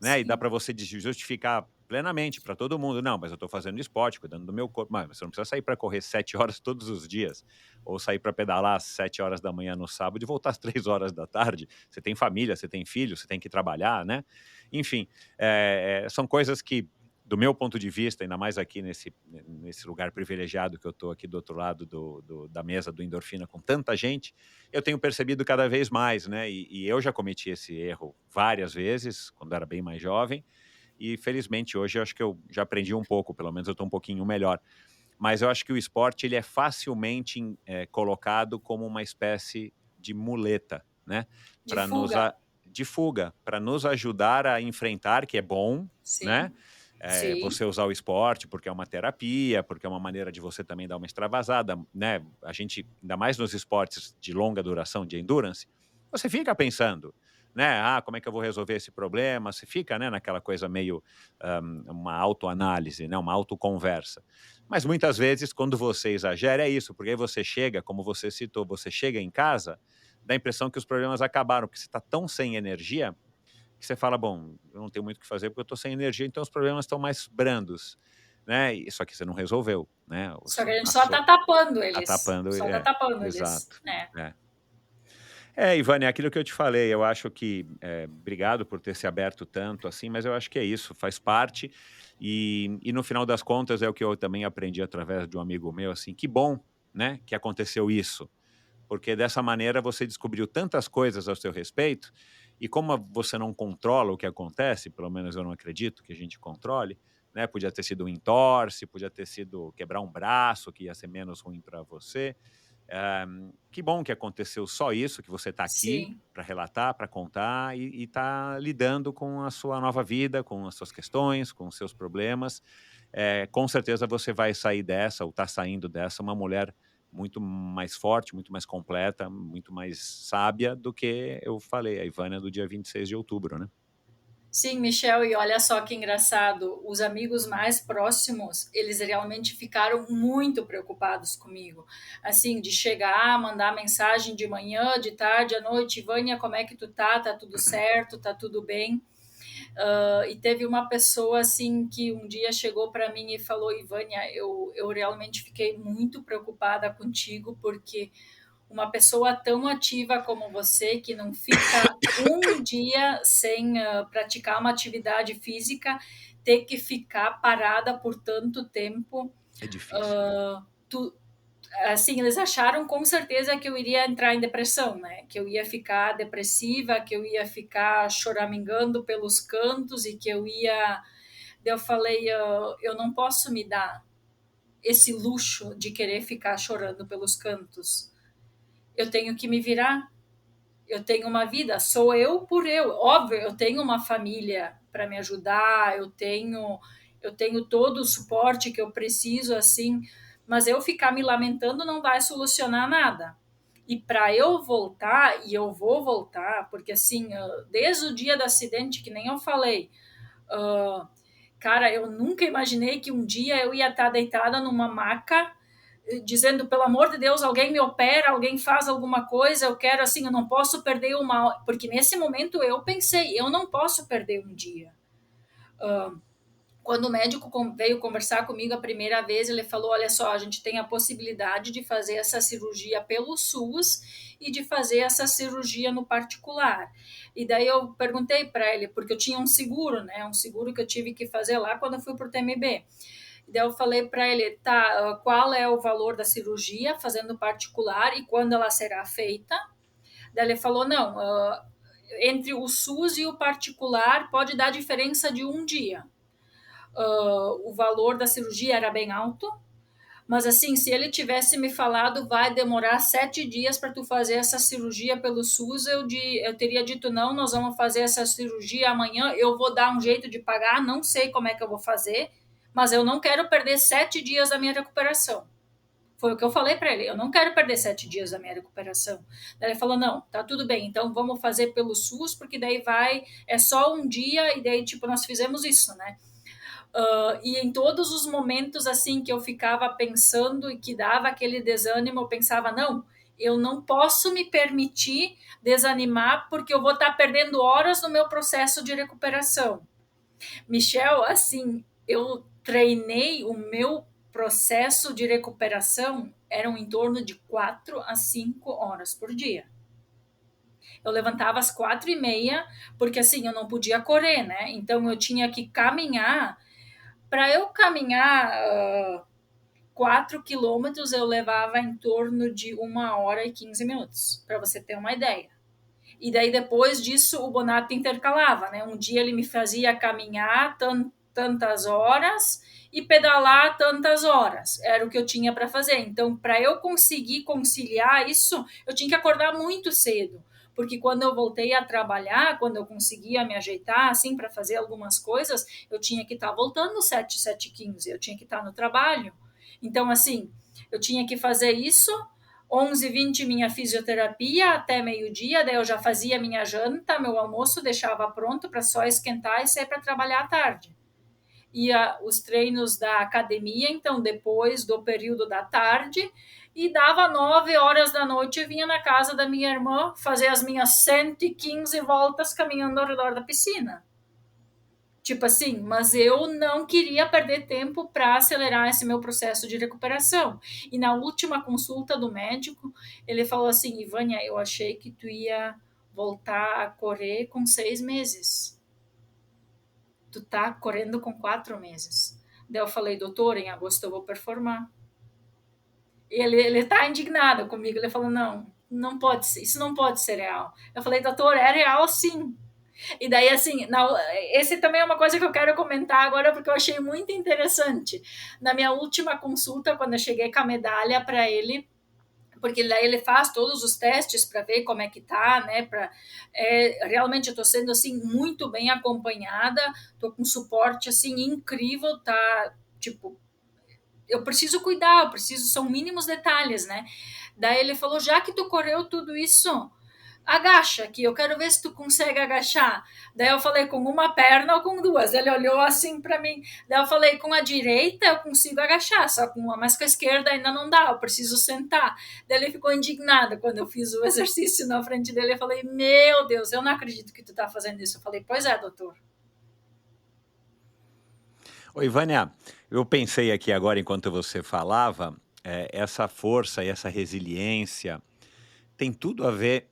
né, e dá Sim. para você justificar plenamente para todo mundo: "Não, mas eu estou fazendo esporte, cuidando do meu corpo". Mas você não precisa sair para correr 7 horas todos os dias, ou sair para pedalar às 7 horas da manhã no sábado e voltar às 3 horas da tarde. Você tem família, você tem filho, você tem que trabalhar, né. Enfim, são coisas que do meu ponto de vista, ainda mais aqui nesse lugar privilegiado que eu estou aqui do outro lado da mesa do Endorfina com tanta gente, eu tenho percebido cada vez mais, né? E eu já cometi esse erro várias vezes, quando era bem mais jovem, e felizmente hoje eu acho que eu já aprendi um pouco, pelo menos eu estou um pouquinho melhor. Mas eu acho que o esporte ele é facilmente colocado como uma espécie de muleta, né? De Para nos fuga. de fuga, para nos ajudar a enfrentar, que é bom, né? Sim, sim, Você usar o esporte porque é uma terapia, porque é uma maneira de você também dar uma extravasada, né? A gente, ainda mais nos esportes de longa duração, de endurance, você fica pensando, né? Ah, como é que eu vou resolver esse problema? Você fica, né, naquela coisa meio uma autoanálise, né? Uma autoconversa. Mas muitas vezes, quando você exagera, é isso, porque aí você chega, como você citou, você chega em casa, dá a impressão que os problemas acabaram, porque você está tão sem energia que você fala: bom, eu não tenho muito o que fazer porque eu estou sem energia, então os problemas estão mais brandos, né? Só que você não resolveu, né? só que a gente só está tapando Tá eles, tapando, só está tapando eles, exato. né? É. Ivane, é aquilo que eu te falei, eu acho que, obrigado por ter se aberto tanto assim, mas eu acho que é isso, faz parte, e no final das contas é o que eu também aprendi através de um amigo meu, assim, que bom, né, que aconteceu isso, porque dessa maneira você descobriu tantas coisas ao seu respeito, e como você não controla o que acontece, pelo menos eu não acredito que a gente controle, né, podia ter sido um entorse, podia ter sido quebrar um braço, que ia ser menos ruim para você, que bom que aconteceu só isso, que você está aqui Sim. para relatar, para contar e está lidando com a sua nova vida, com as suas questões, com os seus problemas. Com certeza você vai sair dessa, ou está saindo dessa, uma mulher muito mais forte, muito mais completa, muito mais sábia do que eu falei, a Ivânia do dia 26 de outubro, né? Sim, Michel, e olha só que engraçado, os amigos mais próximos, eles realmente ficaram muito preocupados comigo. Assim, de chegar, mandar mensagem de manhã, de tarde, à noite, Vânia, como é que tu tá? Tá tudo certo? Tá tudo bem? E teve uma pessoa assim que um dia chegou para mim e falou: Ivânia, eu realmente fiquei muito preocupada contigo, porque uma pessoa tão ativa como você, que não fica um dia sem praticar uma atividade física, ter que ficar parada por tanto tempo. É difícil, né? Uh, tu, assim, eles acharam com certeza que eu iria entrar em depressão, né? Que eu ia ficar depressiva, que eu ia ficar choramingando pelos cantos e que eu ia. Eu falei, eu não posso me dar esse luxo de querer ficar chorando pelos cantos. Eu tenho que me virar. Eu tenho uma vida, sou eu por eu. Óbvio, eu tenho uma família para me ajudar, eu tenho todo o suporte que eu preciso assim, mas eu ficar me lamentando não vai solucionar nada. E para eu voltar, e eu vou voltar, porque assim, desde o dia do acidente, que nem eu falei, uh, cara, eu nunca imaginei que um dia eu ia estar deitada numa maca dizendo, pelo amor de Deus, alguém me opera, alguém faz alguma coisa, eu quero assim, eu não posso perder uma, porque nesse momento eu pensei, eu não posso perder um dia. Quando o médico veio conversar comigo a primeira vez, ele falou: olha só, a gente tem a possibilidade de fazer essa cirurgia pelo SUS e de fazer essa cirurgia no particular. E daí eu perguntei para ele, porque eu tinha um seguro, né? Um seguro que eu tive que fazer lá quando eu fui para o TMB. E daí eu falei para ele, tá, qual é o valor da cirurgia fazendo particular e quando ela será feita? Daí ele falou, não, entre o SUS e o particular pode dar diferença de um dia. O valor da cirurgia era bem alto, mas assim, se ele tivesse me falado, vai demorar 7 dias para tu fazer essa cirurgia pelo SUS, eu teria dito, não, nós vamos fazer essa cirurgia amanhã, eu vou dar um jeito de pagar, não sei como é que eu vou fazer, mas eu não quero perder 7 dias da minha recuperação. Foi o que eu falei para ele, eu não quero perder 7 dias da minha recuperação. Daí ele falou, não, tá tudo bem, então vamos fazer pelo SUS, porque daí é só um dia, e daí, tipo, nós fizemos isso, né? E em todos os momentos assim que eu ficava pensando e que dava aquele desânimo, eu pensava, não, eu não posso me permitir desanimar porque eu vou estar perdendo horas no meu processo de recuperação. Michel, assim, eu treinei o meu processo de recuperação eram em torno de 4 a 5 horas por dia. Eu levantava às 4h30, porque assim, eu não podia correr, né? Então eu tinha que caminhar Para eu caminhar 4 quilômetros, eu levava em torno de 1 hora e 15 minutos, para você ter uma ideia. E daí, depois disso, o Bonato intercalava, né? Um dia ele me fazia caminhar tantas horas e pedalar tantas horas. Era o que eu tinha para fazer. Então, para eu conseguir conciliar isso, eu tinha que acordar muito cedo. Porque quando eu voltei a trabalhar, quando eu conseguia me ajeitar, assim, para fazer algumas coisas, eu tinha que estar voltando 7h15, eu tinha que estar no trabalho. Então, assim, eu tinha que fazer isso 11h20 minha fisioterapia até meio-dia, daí eu já fazia minha janta, meu almoço, deixava pronto para só esquentar e sair para trabalhar à tarde. Ia os treinos da academia, então depois do período da tarde, e dava 9 horas da noite, eu vinha na casa da minha irmã fazer as minhas 115 voltas caminhando ao redor da piscina. Tipo assim, mas eu não queria perder tempo para acelerar esse meu processo de recuperação. E na última consulta do médico, ele falou assim: Ivânia, eu achei que tu ia voltar a correr com 6 meses. Tu tá correndo com 4 meses. Daí eu falei, doutor, em agosto eu vou performar. E ele tá indignado comigo. Ele falou: não, não pode ser, isso não pode ser real. Eu falei, doutor, é real sim. E daí, assim, esse também é uma coisa que eu quero comentar agora, porque eu achei muito interessante. Na minha última consulta, quando eu cheguei com a medalha para ele, porque daí ele faz todos os testes para ver como é que tá, né? Realmente eu estou sendo assim muito bem acompanhada, estou com suporte assim incrível, tá? Tipo, eu preciso cuidar, são mínimos detalhes, né? Daí ele falou, já que tu correu tudo isso, agacha aqui, eu quero ver se tu consegue agachar. Daí eu falei, com uma perna ou com duas? Ele olhou assim para mim. Daí eu falei, com a direita eu consigo agachar, só com uma, mas com a esquerda ainda não dá, eu preciso sentar. Daí ele ficou indignado quando eu fiz o exercício na frente dele. Eu falei, meu Deus, eu não acredito que tu tá fazendo isso. Eu falei, pois é, doutor. Oi, Vânia, eu pensei aqui agora, enquanto você falava, essa força e essa resiliência tem tudo a ver,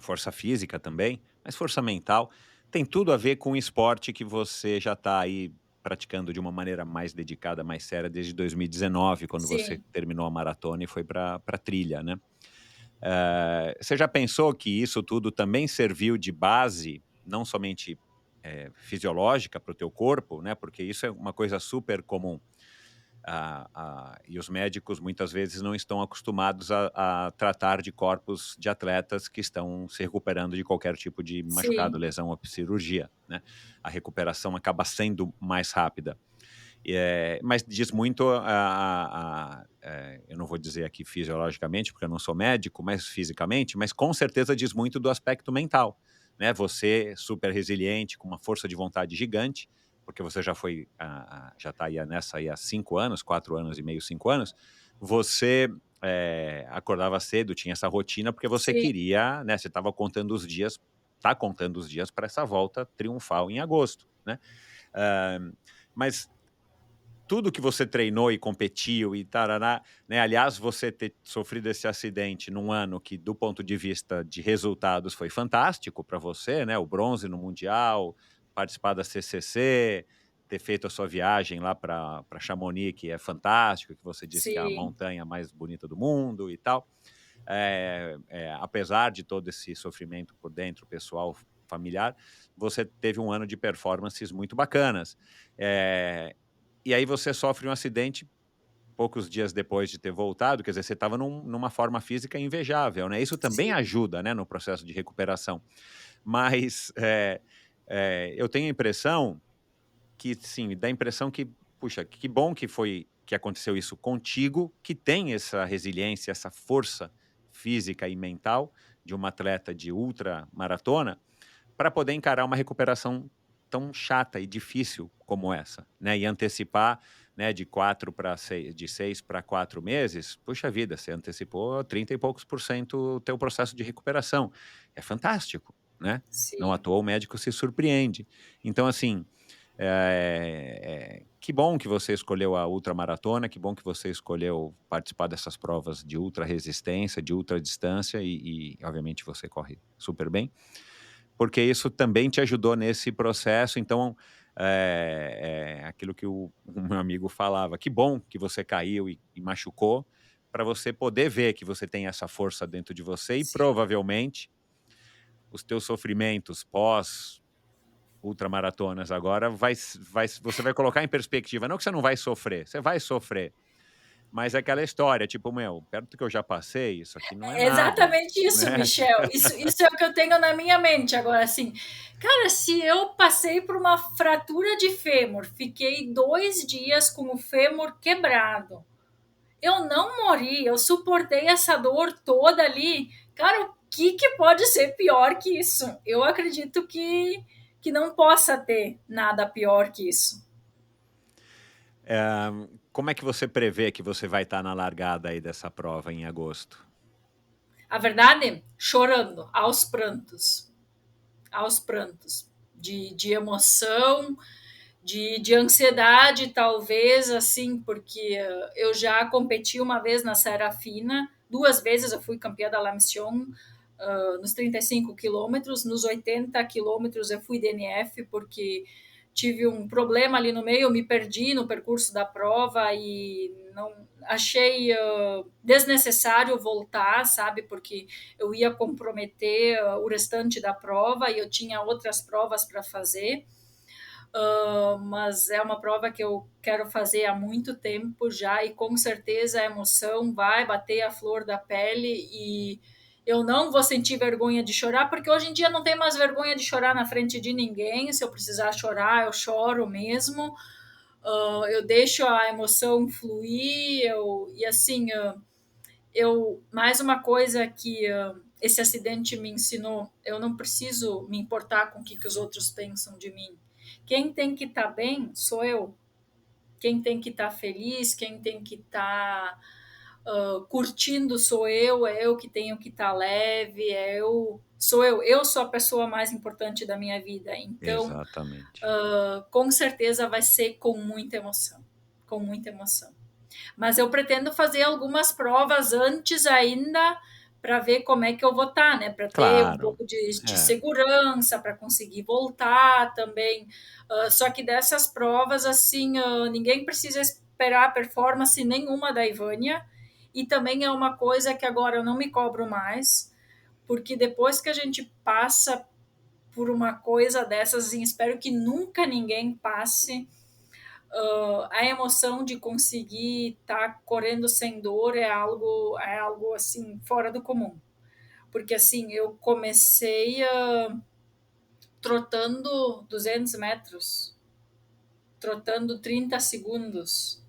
força física também, mas força mental, tem tudo a ver com o esporte que você já está aí praticando de uma maneira mais dedicada, mais séria, desde 2019, quando você Sim, terminou a maratona e foi para a trilha, né? Você já pensou que isso tudo também serviu de base, não somente fisiológica para o teu corpo, né? Porque isso é uma coisa super comum. E os médicos muitas vezes não estão acostumados a tratar de corpos de atletas que estão se recuperando de qualquer tipo de machucado, sim, lesão ou cirurgia, né? A recuperação acaba sendo mais rápida. Mas diz muito eu não vou dizer aqui fisiologicamente, porque eu não sou médico, mas fisicamente, mas com certeza diz muito do aspecto mental, né? Você super resiliente, com uma força de vontade gigante, porque você já foi, já está aí nessa aí há 5 anos, 4 anos e meio, 5 anos, você acordava cedo, tinha essa rotina, porque você sim, queria, né? Você estava contando os dias, está contando os dias para essa volta triunfal em agosto, né? Ah, mas tudo que você treinou e competiu e tarará, né, aliás, você ter sofrido esse acidente num ano que, do ponto de vista de resultados, foi fantástico para você, né, o bronze no mundial, participar da CCC, ter feito a sua viagem lá para Chamonix, que é fantástico, que você disse que é a sim, montanha mais bonita do mundo e tal. Apesar de todo esse sofrimento por dentro, pessoal, familiar, você teve um ano de performances muito bacanas. Eh, e aí você sofre um acidente poucos dias depois de ter voltado, quer dizer, você estava numa forma física invejável, né, isso também sim, ajuda, né, no processo de recuperação. Mas, eu tenho a impressão que sim, dá a impressão que, puxa, que bom que aconteceu isso contigo, que tem essa resiliência, essa força física e mental de uma atleta de ultra maratona, para poder encarar uma recuperação tão chata e difícil como essa, né, e antecipar, né, de 4 para 6, de 6 para 4 meses, puxa vida, você antecipou 30 e poucos por cento o teu processo de recuperação. É fantástico, né. Não à sim, toa o médico se surpreende. Então assim, que bom que você escolheu a ultramaratona, que bom que você escolheu participar dessas provas de ultra resistência, de ultra distância e obviamente você corre super bem, porque isso também te ajudou nesse processo. Então, aquilo que o meu amigo falava: "Que bom que você caiu e machucou, para você poder ver que você tem essa força dentro de você e Sim. provavelmente os teus sofrimentos pós ultramaratonas agora você vai colocar em perspectiva, não que você não vai sofrer, você vai sofrer, mas é aquela história, tipo: "Meu, perto do que eu já passei, isso aqui não é É nada", exatamente isso, né. Michel. Isso é o que eu tenho na minha mente agora, assim. Cara, se eu passei por uma fratura de fêmur, fiquei 2 dias com o fêmur quebrado, eu não morri, eu suportei essa dor toda ali. Cara, o que pode ser pior que isso? Eu acredito que não possa ter nada pior que isso. Como é que você prevê que você vai estar na largada aí dessa prova em agosto? A verdade, chorando, aos prantos, de emoção, de ansiedade, talvez, assim, porque eu já competi uma vez na Serafina, 2 vezes eu fui campeã da La Mission, nos 35 quilômetros, nos 80 quilômetros eu fui DNF, porque tive um problema ali no meio, eu me perdi no percurso da prova e não achei desnecessário voltar, sabe, porque eu ia comprometer o restante da prova e eu tinha outras provas para fazer. Mas é uma prova que eu quero fazer há muito tempo já e com certeza a emoção vai bater a flor da pele e eu não vou sentir vergonha de chorar, porque hoje em dia não tem mais vergonha de chorar na frente de ninguém. Se eu precisar chorar, eu choro mesmo. Eu deixo a emoção fluir. E assim, eu mais uma coisa que esse acidente me ensinou, eu não preciso me importar com o que os outros pensam de mim. Quem tem que estar bem sou eu. Quem tem que estar feliz, quem tem que estar curtindo sou eu, é eu que tenho que estar leve, eu sou a pessoa mais importante da minha vida. Então, Exatamente. com certeza vai ser com muita emoção. Mas eu pretendo fazer algumas provas antes ainda para ver como é que eu vou estar, né? Para ter um Claro. pouco de É, segurança, para conseguir voltar também. Só que dessas provas, assim, ninguém precisa esperar performance nenhuma da Ivânia. E também é uma coisa que agora eu não me cobro mais, porque depois que a gente passa por uma coisa dessas, assim, espero que nunca ninguém passe. A emoção de conseguir estar correndo sem dor é algo assim fora do comum, porque assim eu comecei trotando 200 metros, trotando 30 segundos,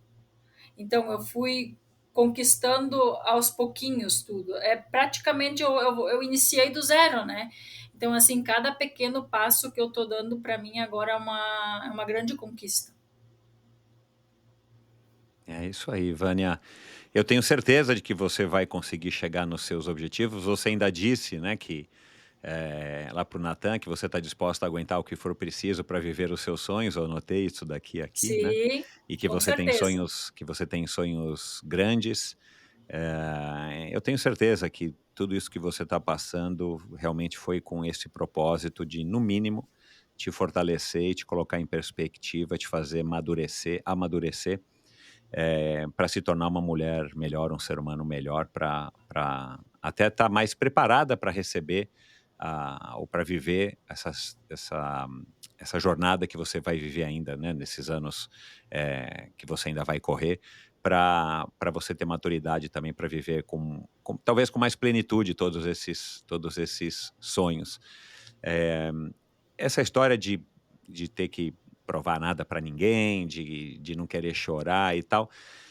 então eu fui conquistando aos pouquinhos tudo, praticamente eu iniciei do zero, né? Então assim, cada pequeno passo que eu tô dando para mim agora é uma grande conquista. é isso aí, Vânia. Eu tenho certeza de que você vai conseguir chegar nos seus objetivos. Você ainda disse, né, que lá para o Natan, que você está disposta a aguentar o que for preciso para viver os seus sonhos. Eu anotei isso daqui aqui, né? Sim, E com certeza. que você tem sonhos grandes. Eu tenho certeza que tudo isso que você está passando realmente foi com esse propósito de, no mínimo, te fortalecer e te colocar em perspectiva, te fazer amadurecer, para se tornar uma mulher melhor, um ser humano melhor, para até estar mais preparada para receber ou para viver essa jornada que você vai viver ainda, né, nesses anos que você ainda vai correr, para você ter maturidade também para viver talvez com mais plenitude todos esses sonhos. Eh, Essa história de ter que provar nada para ninguém, de não querer chorar e tal,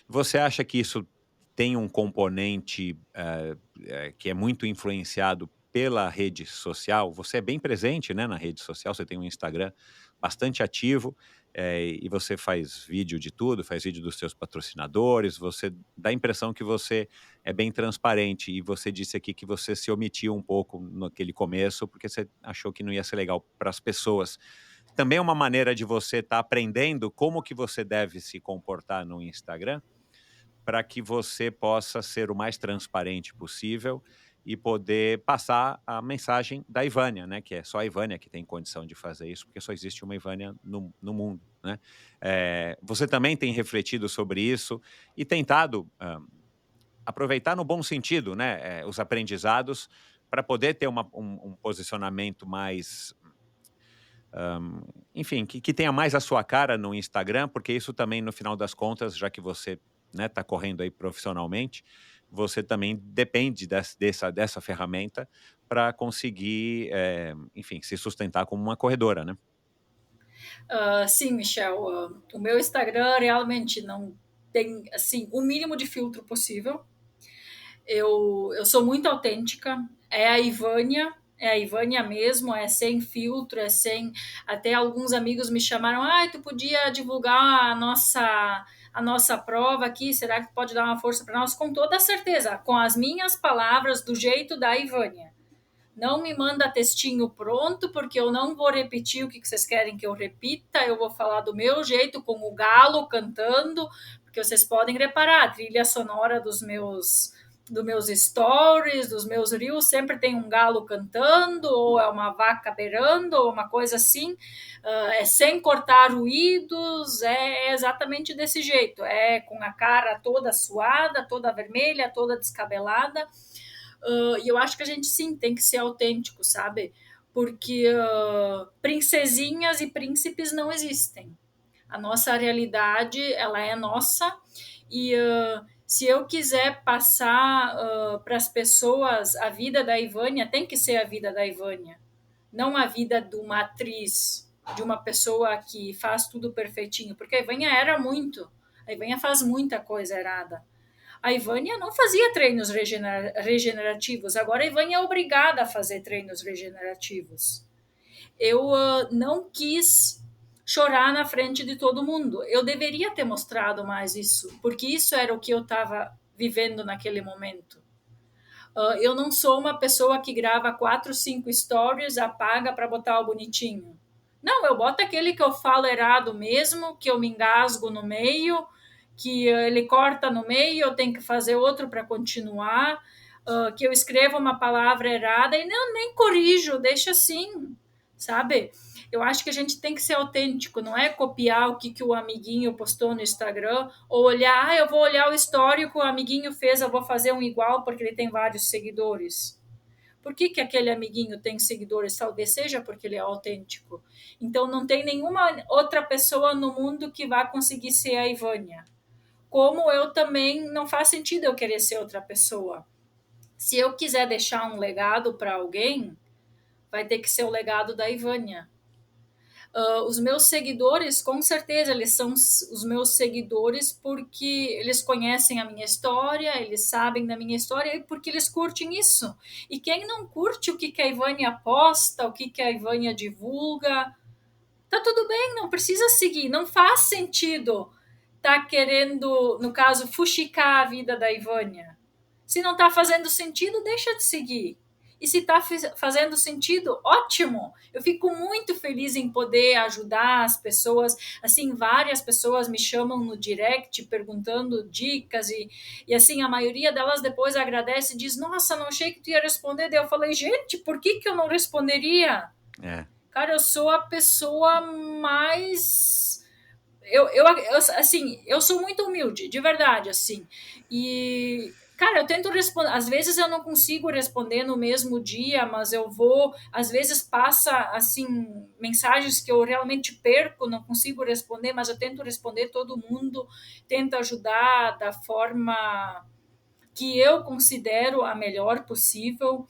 você acha que isso tem um componente, que é muito influenciado pela rede social? Você é bem presente, né, na rede social, você tem um Instagram bastante ativo, e você faz vídeo de tudo, faz vídeo dos seus patrocinadores, você dá a impressão que você é bem transparente, e você disse aqui que você se omitiu um pouco naquele começo, porque você achou que não ia ser legal para as pessoas. Também é uma maneira de você estar aprendendo como que você deve se comportar no Instagram, para que você possa ser o mais transparente possível e poder passar a mensagem da Ivânia, né, que é só a Ivânia que tem condição de fazer isso, porque só existe uma Ivânia no mundo, né. Você também tem refletido sobre isso e tentado, aproveitar no bom sentido, né, os aprendizados para poder ter um posicionamento mais, hã, enfim, que tenha mais a sua cara no Instagram, porque isso também, no final das contas, já que você, né, está correndo aí profissionalmente, você também depende dessa ferramenta para conseguir, enfim, se sustentar como uma corredora, né. Sim, Michel, o meu Instagram realmente não tem, assim, o mínimo de filtro possível. Eu sou muito autêntica, é a Ivânia mesmo, é sem filtro, é sem. Até alguns amigos me chamaram, tu podia divulgar a nossa prova aqui, será que pode dar uma força para nós? Com toda certeza, com as minhas palavras, do jeito da Ivânia. Não me manda textinho pronto, porque eu não vou repetir o que vocês querem que eu repita. Eu vou falar do meu jeito, com o galo cantando, porque vocês podem reparar, a trilha sonora dos meus stories, dos meus reels, sempre tem um galo cantando, ou é uma vaca beirando, ou uma coisa assim. É sem cortar ruídos, é exatamente desse jeito. É com a cara toda suada, toda vermelha, toda descabelada. E eu acho que a gente sim tem que ser autêntico, sabe? Porque princesinhas e príncipes não existem. A nossa realidade, ela é nossa, e se eu quiser passar para as pessoas a vida da Ivânia, tem que ser a vida da Ivânia, não a vida de uma atriz, de uma pessoa que faz tudo perfeitinho, porque a Ivânia era muito, a Ivânia faz muita coisa errada. A Ivânia não fazia treinos regenerativos, agora a Ivânia é obrigada a fazer treinos regenerativos. Eu não quis chorar na frente de todo mundo. Eu deveria ter mostrado mais isso, porque isso era o que eu estava vivendo naquele momento. Eu não sou uma pessoa que grava 4, 5 stories, apaga para botar o bonitinho. Não, eu boto aquele que eu falo errado mesmo, que eu me engasgo no meio, que ele corta no meio, eu tenho que fazer outro para continuar, que eu escrevo uma palavra errada e não, nem corrijo, deixa assim, sabe? Eu acho que a gente tem que ser autêntico, não é copiar o que o amiguinho postou no Instagram, ou olhar, eu vou olhar o histórico que o amiguinho fez, eu vou fazer um igual porque ele tem vários seguidores. Por que aquele amiguinho tem seguidores? Talvez seja porque ele é autêntico. Então não tem nenhuma outra pessoa no mundo que vá conseguir ser a Ivânia. Como eu também não faz sentido eu querer ser outra pessoa. Se eu quiser deixar um legado para alguém, vai ter que ser o legado da Ivânia. Os meus seguidores, com certeza, eles são os meus seguidores porque eles conhecem a minha história, eles sabem da minha história e porque eles curtem isso. E quem não curte o que a Ivânia posta, o que a Ivânia divulga, tá tudo bem, não precisa seguir. Não faz sentido tá querendo, no caso, fuxicar a vida da Ivânia. Se não tá fazendo sentido, deixa de seguir. E se está fazendo sentido, ótimo. Eu fico muito feliz em poder ajudar as pessoas. Assim, várias pessoas me chamam no direct perguntando dicas e assim, a maioria delas depois agradece e diz, nossa, não achei que tu ia responder. Daí eu falei, gente, por que eu não responderia? É. Cara, eu sou a pessoa mais assim, eu sou muito humilde, de verdade, assim. E, cara, eu tento responder. Às vezes eu não consigo responder no mesmo dia, mas eu vou. Às vezes passa, assim, mensagens que eu realmente perco, não consigo responder, mas eu tento responder todo mundo, tento ajudar da forma que eu considero a melhor possível.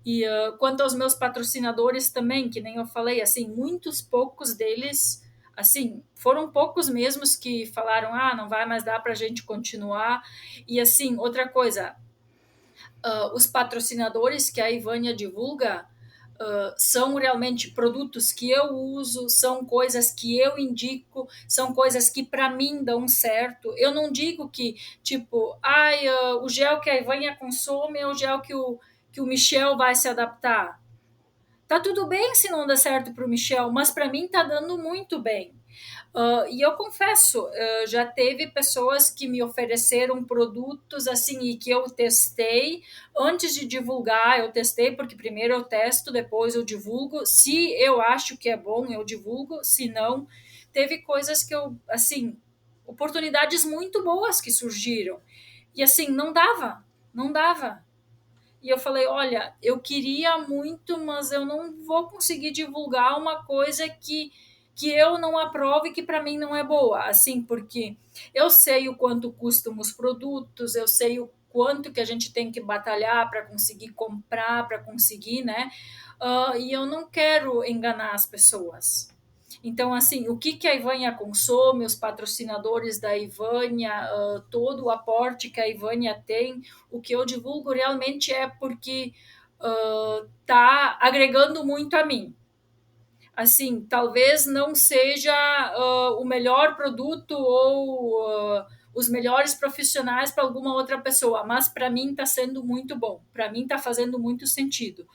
E quanto aos meus patrocinadores também, que nem eu falei, assim, muitos poucos deles, assim, foram poucos mesmos que falaram, não vai mais dar para a gente continuar. E assim, outra coisa, os patrocinadores que a Ivânia divulga são realmente produtos que eu uso, são coisas que eu indico, são coisas que para mim dão certo. Eu não digo que, tipo, o gel que a Ivânia consome é o gel que o Michel vai se adaptar. Tá tudo bem se não dá certo para o Michel, mas para mim tá dando muito bem. E eu confesso, já teve pessoas que me ofereceram produtos assim e que eu testei antes de divulgar. Eu testei porque primeiro eu testo, depois eu divulgo. Se eu acho que é bom, eu divulgo. Se não, teve coisas que eu, assim, oportunidades muito boas que surgiram. E assim, não dava, não dava. E eu falei: olha, eu queria muito, mas eu não vou conseguir divulgar uma coisa que eu não aprovo e que para mim não é boa. Assim, porque eu sei o quanto custam os produtos, eu sei o quanto que a gente tem que batalhar para conseguir comprar, para conseguir, né? E eu não quero enganar as pessoas. Então, assim, o que a Ivânia consome, os patrocinadores da Ivânia, todo o aporte que a Ivânia tem, o que eu divulgo realmente é porque está agregando muito a mim. Assim, talvez não seja o melhor produto ou os melhores profissionais para alguma outra pessoa, mas para mim está sendo muito bom, para mim está fazendo muito sentido.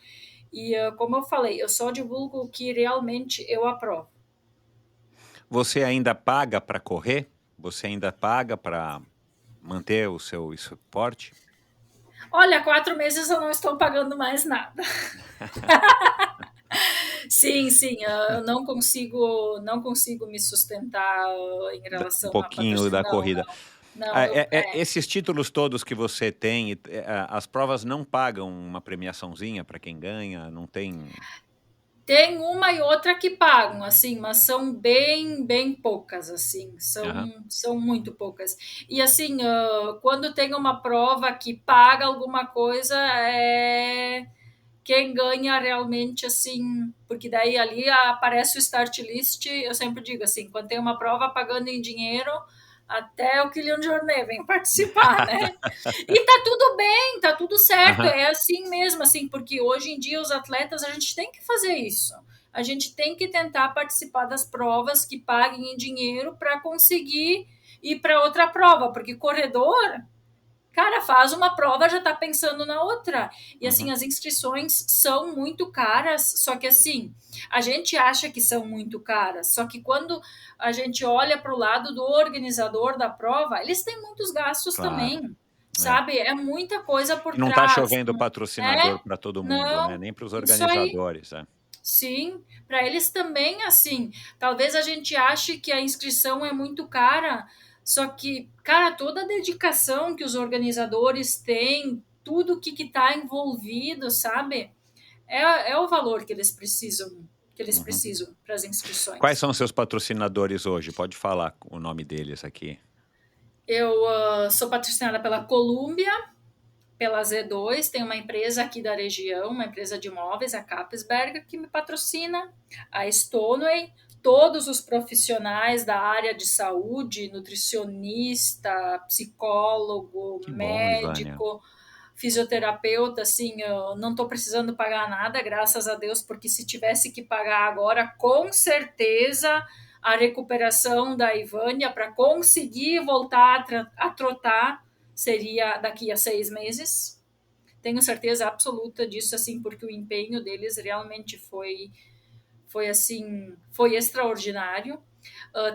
E como eu falei, eu só divulgo o que realmente eu aprovo. Você ainda paga para correr? Você ainda paga para manter o seu esporte? Olha, 4 meses eu não estou pagando mais nada. Sim, sim, eu não consigo me sustentar em Um relação a pouquinho patrocínio. da Não, corrida. não, não. Esses títulos todos que você tem, as provas não pagam uma premiaçãozinha para quem ganha? Não tem? Tem uma e outra que pagam, assim, mas são bem, bem poucas, assim, Aham, são muito poucas. E assim, quando tem uma prova que paga alguma coisa, é quem ganha realmente, assim, porque daí ali aparece o start list. Eu sempre digo assim, quando tem uma prova pagando em dinheiro, até o Kylian Jornet vem participar, né? E tá tudo bem, tá tudo certo, aham, é assim mesmo, assim, porque hoje em dia os atletas, a gente tem que fazer isso. A gente tem que tentar participar das provas que paguem em dinheiro para conseguir ir para outra prova, porque corredor, cara, faz uma prova, já tá pensando na outra. E assim, uhum, as inscrições são muito caras, só que assim, a gente acha que são muito caras, só que quando a gente olha para o lado do organizador da prova, eles têm muitos gastos claro. também, É. sabe? É muita coisa por E não está trás. chovendo patrocinador É, para todo mundo, né? não, Nem para os isso aí. organizadores. É. Sim, para eles também, assim, talvez a gente ache que a inscrição é muito cara, só que, cara, toda a dedicação que os organizadores têm, tudo que está envolvido, sabe? É o valor que eles Uhum. precisam para as Quais inscrições. são seus patrocinadores hoje? Pode falar o nome deles aqui. Eu sou patrocinada pela Columbia, pela Z2, tem uma empresa aqui da região, uma empresa de imóveis, a Capesberger, que me patrocina, a Stoneway, todos os profissionais da área de saúde, nutricionista, psicólogo, Que bom, Ivânia. médico, fisioterapeuta, assim, eu não estou precisando pagar nada, graças a Deus, porque se tivesse que pagar agora, com certeza a recuperação da Ivânia para conseguir voltar a trotar seria daqui a 6 meses. Tenho certeza absoluta disso, assim, porque o empenho deles realmente foi assim, foi extraordinário.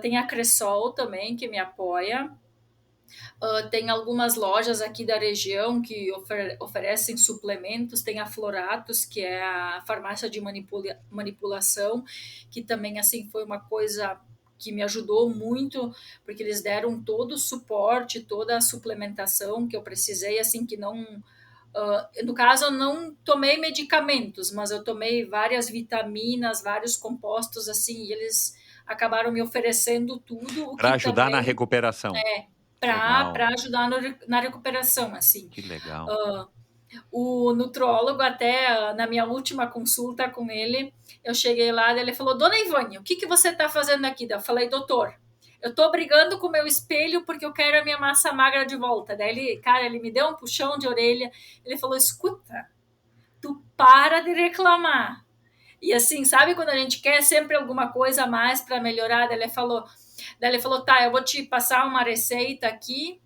Tem a Cressol também, que me apoia. Tem algumas lojas aqui da região que oferecem suplementos. Tem a Floratos, que é a farmácia de manipulação, que também assim foi uma coisa que me ajudou muito, porque eles deram todo o suporte, toda a suplementação que eu precisei, assim, que não. No caso, eu não tomei medicamentos, mas eu tomei várias vitaminas, vários compostos, assim, e eles acabaram me oferecendo tudo, o Para que ajudar na também recuperação. Legal, para ajudar na recuperação, assim. que legal. Uh, o nutrólogo, até na minha última consulta com ele, eu cheguei lá e ele falou: Dona Ivânia, o que você está fazendo aqui? Eu falei: Doutor, eu estou brigando com o meu espelho porque eu quero a minha massa magra de volta. Daí ele, cara, ele me deu um puxão de orelha, ele falou: Escuta, tu para de reclamar. E assim, sabe quando a gente quer sempre alguma coisa a mais para melhorar? Daí ele falou: Tá, eu vou te passar uma receita aqui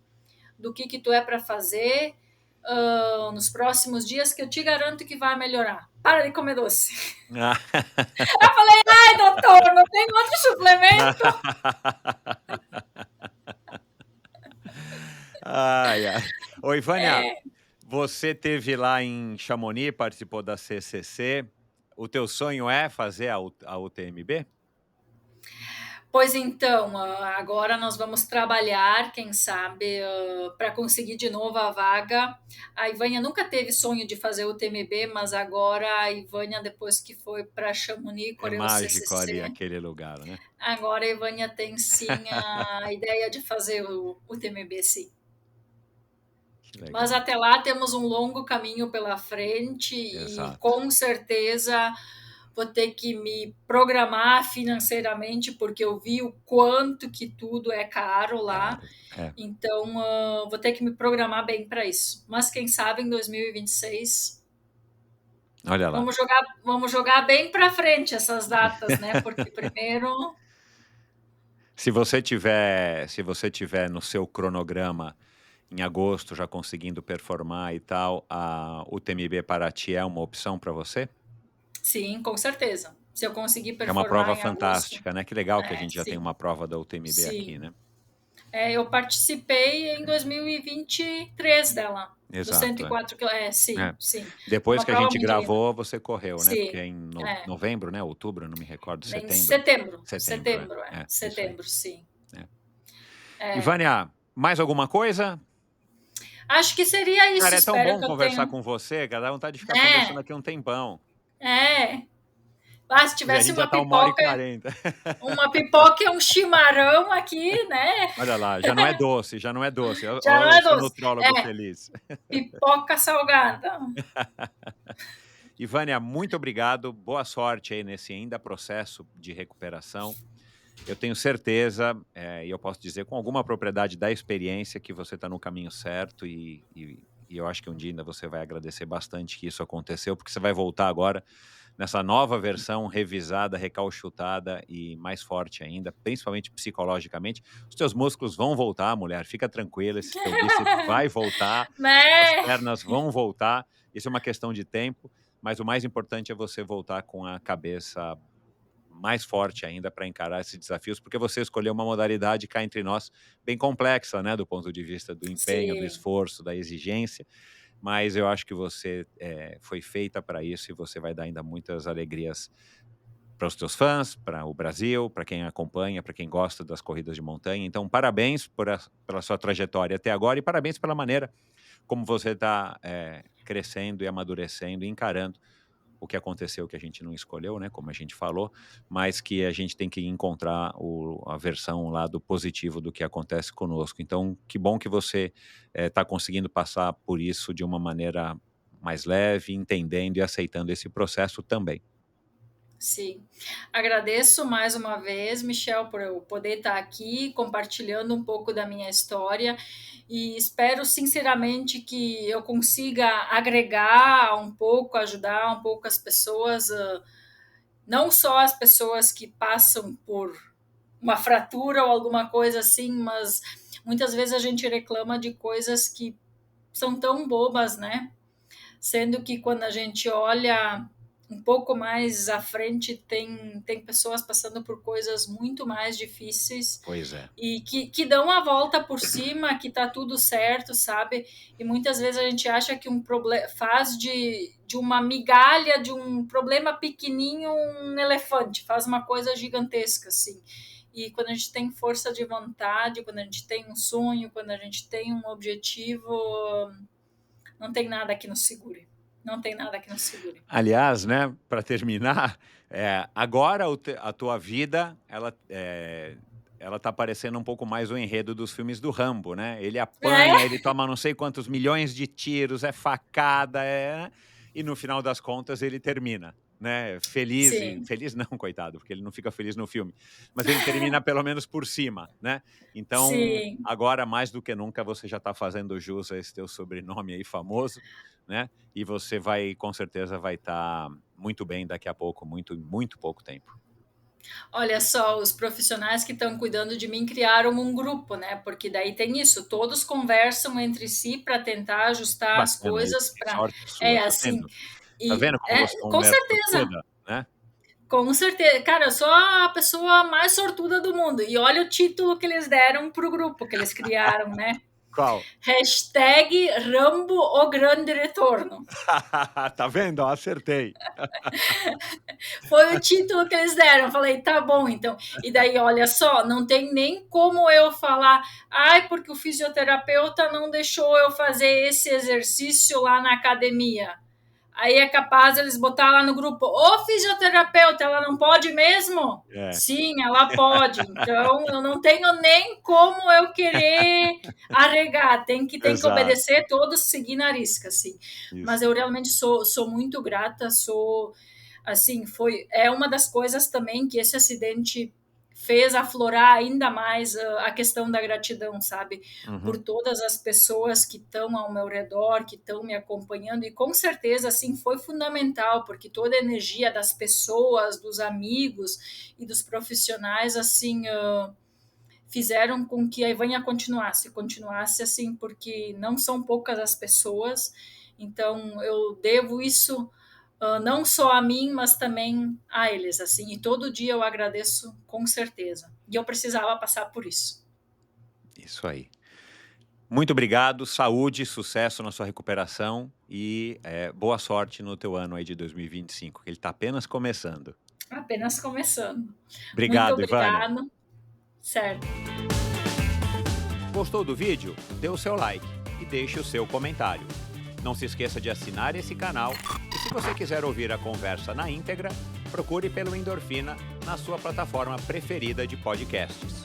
do que tu é para fazer nos próximos dias, que eu te garanto que vai melhorar. Para de comer doce. Ah, Eu falei: Ai, doutor! Doutor, não tem outro suplemento? Ai, ai. Oi, Vânia, você teve lá em Chamonix, participou da CCC. O teu sonho é fazer a UTMB? Pois então, agora nós vamos trabalhar, quem sabe, para conseguir de novo a vaga. A Ivânia nunca teve sonho de fazer o TMB, mas agora a Ivânia, depois que foi para Chamonix, É correu o mágico ali CCC, aquele lugar, né? agora a Ivânia tem sim a ideia de fazer o TMB, sim. Que Mas legal. até lá temos um longo caminho pela frente e Exato. com certeza vou ter que me programar financeiramente, porque eu vi o quanto que tudo é caro lá. Claro. É. Então, vou ter que me programar bem para isso. Mas quem sabe em 2026 Olha lá. vamos jogar bem para frente essas datas, né? Porque primeiro, Se você tiver no seu cronograma em agosto já conseguindo performar e tal, o TMB Paraty é uma opção para você? sim, com certeza. Se eu conseguir É uma performar prova em agosto, fantástica, né? Que legal que a gente já tem sim, uma prova da UTMB aqui, sim. né? Eu participei em 2023 dela, do Exato, é. 104 km. Sim, É. sim. Foi Depois uma que a prova gente muito linda. gravou, você correu, né? Porque Sim, é em é. novembro, né? Outubro, não me recordo, Em setembro. setembro, Setembro, é. setembro, É, isso aí. setembro, sim. É. E É. Vânia, mais alguma coisa? Acho que seria isso. Cara, é tão Espero bom que eu conversar tenha. com você, cara, dá vontade de ficar conversando É, aqui um tempão. é. Se E a tivesse gente já tá 1 hora e 40. uma pipoca e um chimarrão aqui, né? Olha lá, já não é doce, já não é doce. Já não Olha o é seu doce. nutrólogo É, feliz. pipoca salgada. E Vânia, muito obrigado. Boa sorte aí nesse ainda processo de recuperação. Eu tenho certeza, e eu posso dizer com alguma propriedade da experiência, que você está no caminho certo e eu acho que um dia ainda você vai agradecer bastante que isso aconteceu, porque você vai voltar agora nessa nova versão revisada, recauchutada e mais forte ainda, principalmente psicologicamente. Os teus músculos vão voltar, mulher, fica tranquila, esse teu bíceps vai voltar, as Né? pernas vão voltar, isso é uma questão de tempo, mas o mais importante é você voltar com a cabeça mais forte ainda para encarar esses desafios, porque você escolheu uma modalidade cá entre nós bem complexa, né, do ponto de vista do empenho, do Sim, esforço, da exigência, mas eu acho que você foi feita para isso e você vai dar ainda muitas alegrias para os teus fãs, para o Brasil, para quem acompanha, para quem gosta das corridas de montanha. Então, parabéns pela sua trajetória até agora e parabéns pela maneira como você está crescendo e amadurecendo e encarando o que aconteceu que a gente não escolheu, né, como a gente falou, mas que a gente tem que encontrar a versão lá do positivo do que acontece conosco. Então, que bom que você está conseguindo passar por isso de uma maneira mais leve, entendendo e aceitando esse processo também. sim. Agradeço mais uma vez, Michel, por eu poder estar aqui compartilhando um pouco da minha história e espero sinceramente que eu consiga agregar um pouco, ajudar um pouco as pessoas, não só as pessoas que passam por uma fratura ou alguma coisa assim, mas muitas vezes a gente reclama de coisas que são tão bobas, né? Sendo que quando a gente olha um pouco mais à frente, tem pessoas passando por coisas muito mais difíceis Pois é. e que dão a volta por cima, que tá tudo certo, sabe? E muitas vezes a gente acha que um problema faz de uma migalha, de um problema pequenininho, um elefante, faz uma coisa gigantesca, assim. E quando a gente tem força de vontade, quando a gente tem um sonho, quando a gente tem um objetivo, não tem nada que nos segure. Não tem nada que nos segure. Aliás, né, para terminar, agora a tua vida, ela tá parecendo um pouco mais o enredo dos filmes do Rambo, né? Ele apanha, É, ele toma não sei quantos milhões de tiros, é facada, e no final das contas ele termina, né? Feliz e sim, feliz não, coitado, porque ele não fica feliz no filme, mas ele termina pelo menos por cima, né? Então, sim. agora mais do que nunca você já está fazendo jus a esse teu sobrenome aí famoso, né? E você vai, com certeza, vai estar muito bem daqui a pouco, muito, muito pouco tempo. Olha só, os profissionais que estão cuidando de mim criaram um grupo, né? Porque daí tem isso, todos conversam entre si para tentar ajustar as Bacana isso, coisas que para sorte sua, tá assim. vendo? Tá E vendo como você é uma com mulher certeza, sortuda, né? Com certeza. Cara, eu sou a pessoa mais sortuda do mundo. E olha o título que eles deram pro grupo que eles criaram, né? Qual? Hashtag Rambo o Grande Retorno. Tá vendo? Ó, acertei. Foi o título que eles deram. Eu falei, tá bom, então. E daí, olha só, não tem nem como eu falar, ai, porque o fisioterapeuta não deixou eu fazer esse exercício lá na academia. Aí é capaz eles botar lá no grupo, ô fisioterapeuta, ela não pode mesmo? É. Sim, ela pode. Então, eu não tenho nem como eu querer arregar. Tem que Exato. obedecer todos, seguir na risca, assim. Mas Isso. eu realmente sou muito grata, assim, é uma das coisas também que esse acidente fez aflorar ainda mais a questão da gratidão, sabe? Por Uhum. todas as pessoas que estão ao meu redor, que estão me acompanhando, e com certeza, assim, foi fundamental, porque toda a energia das pessoas, dos amigos e dos profissionais, assim, fizeram com que a Ivanha continuasse assim, porque não são poucas as pessoas, então eu devo isso não só a mim, mas também a eles, assim, e todo dia eu agradeço com certeza. E eu precisava passar por isso. Isso aí. Muito obrigado, saúde, sucesso na sua recuperação e boa sorte no teu ano aí de 2025, que ele está apenas começando. Apenas começando. Muito Obrigado, Ivânia. obrigado. Certo. Gostou do vídeo? Dê o seu like e deixe o seu comentário. Não se esqueça de assinar esse canal e se você quiser ouvir a conversa na íntegra, procure pelo Endorfina na sua plataforma preferida de podcasts.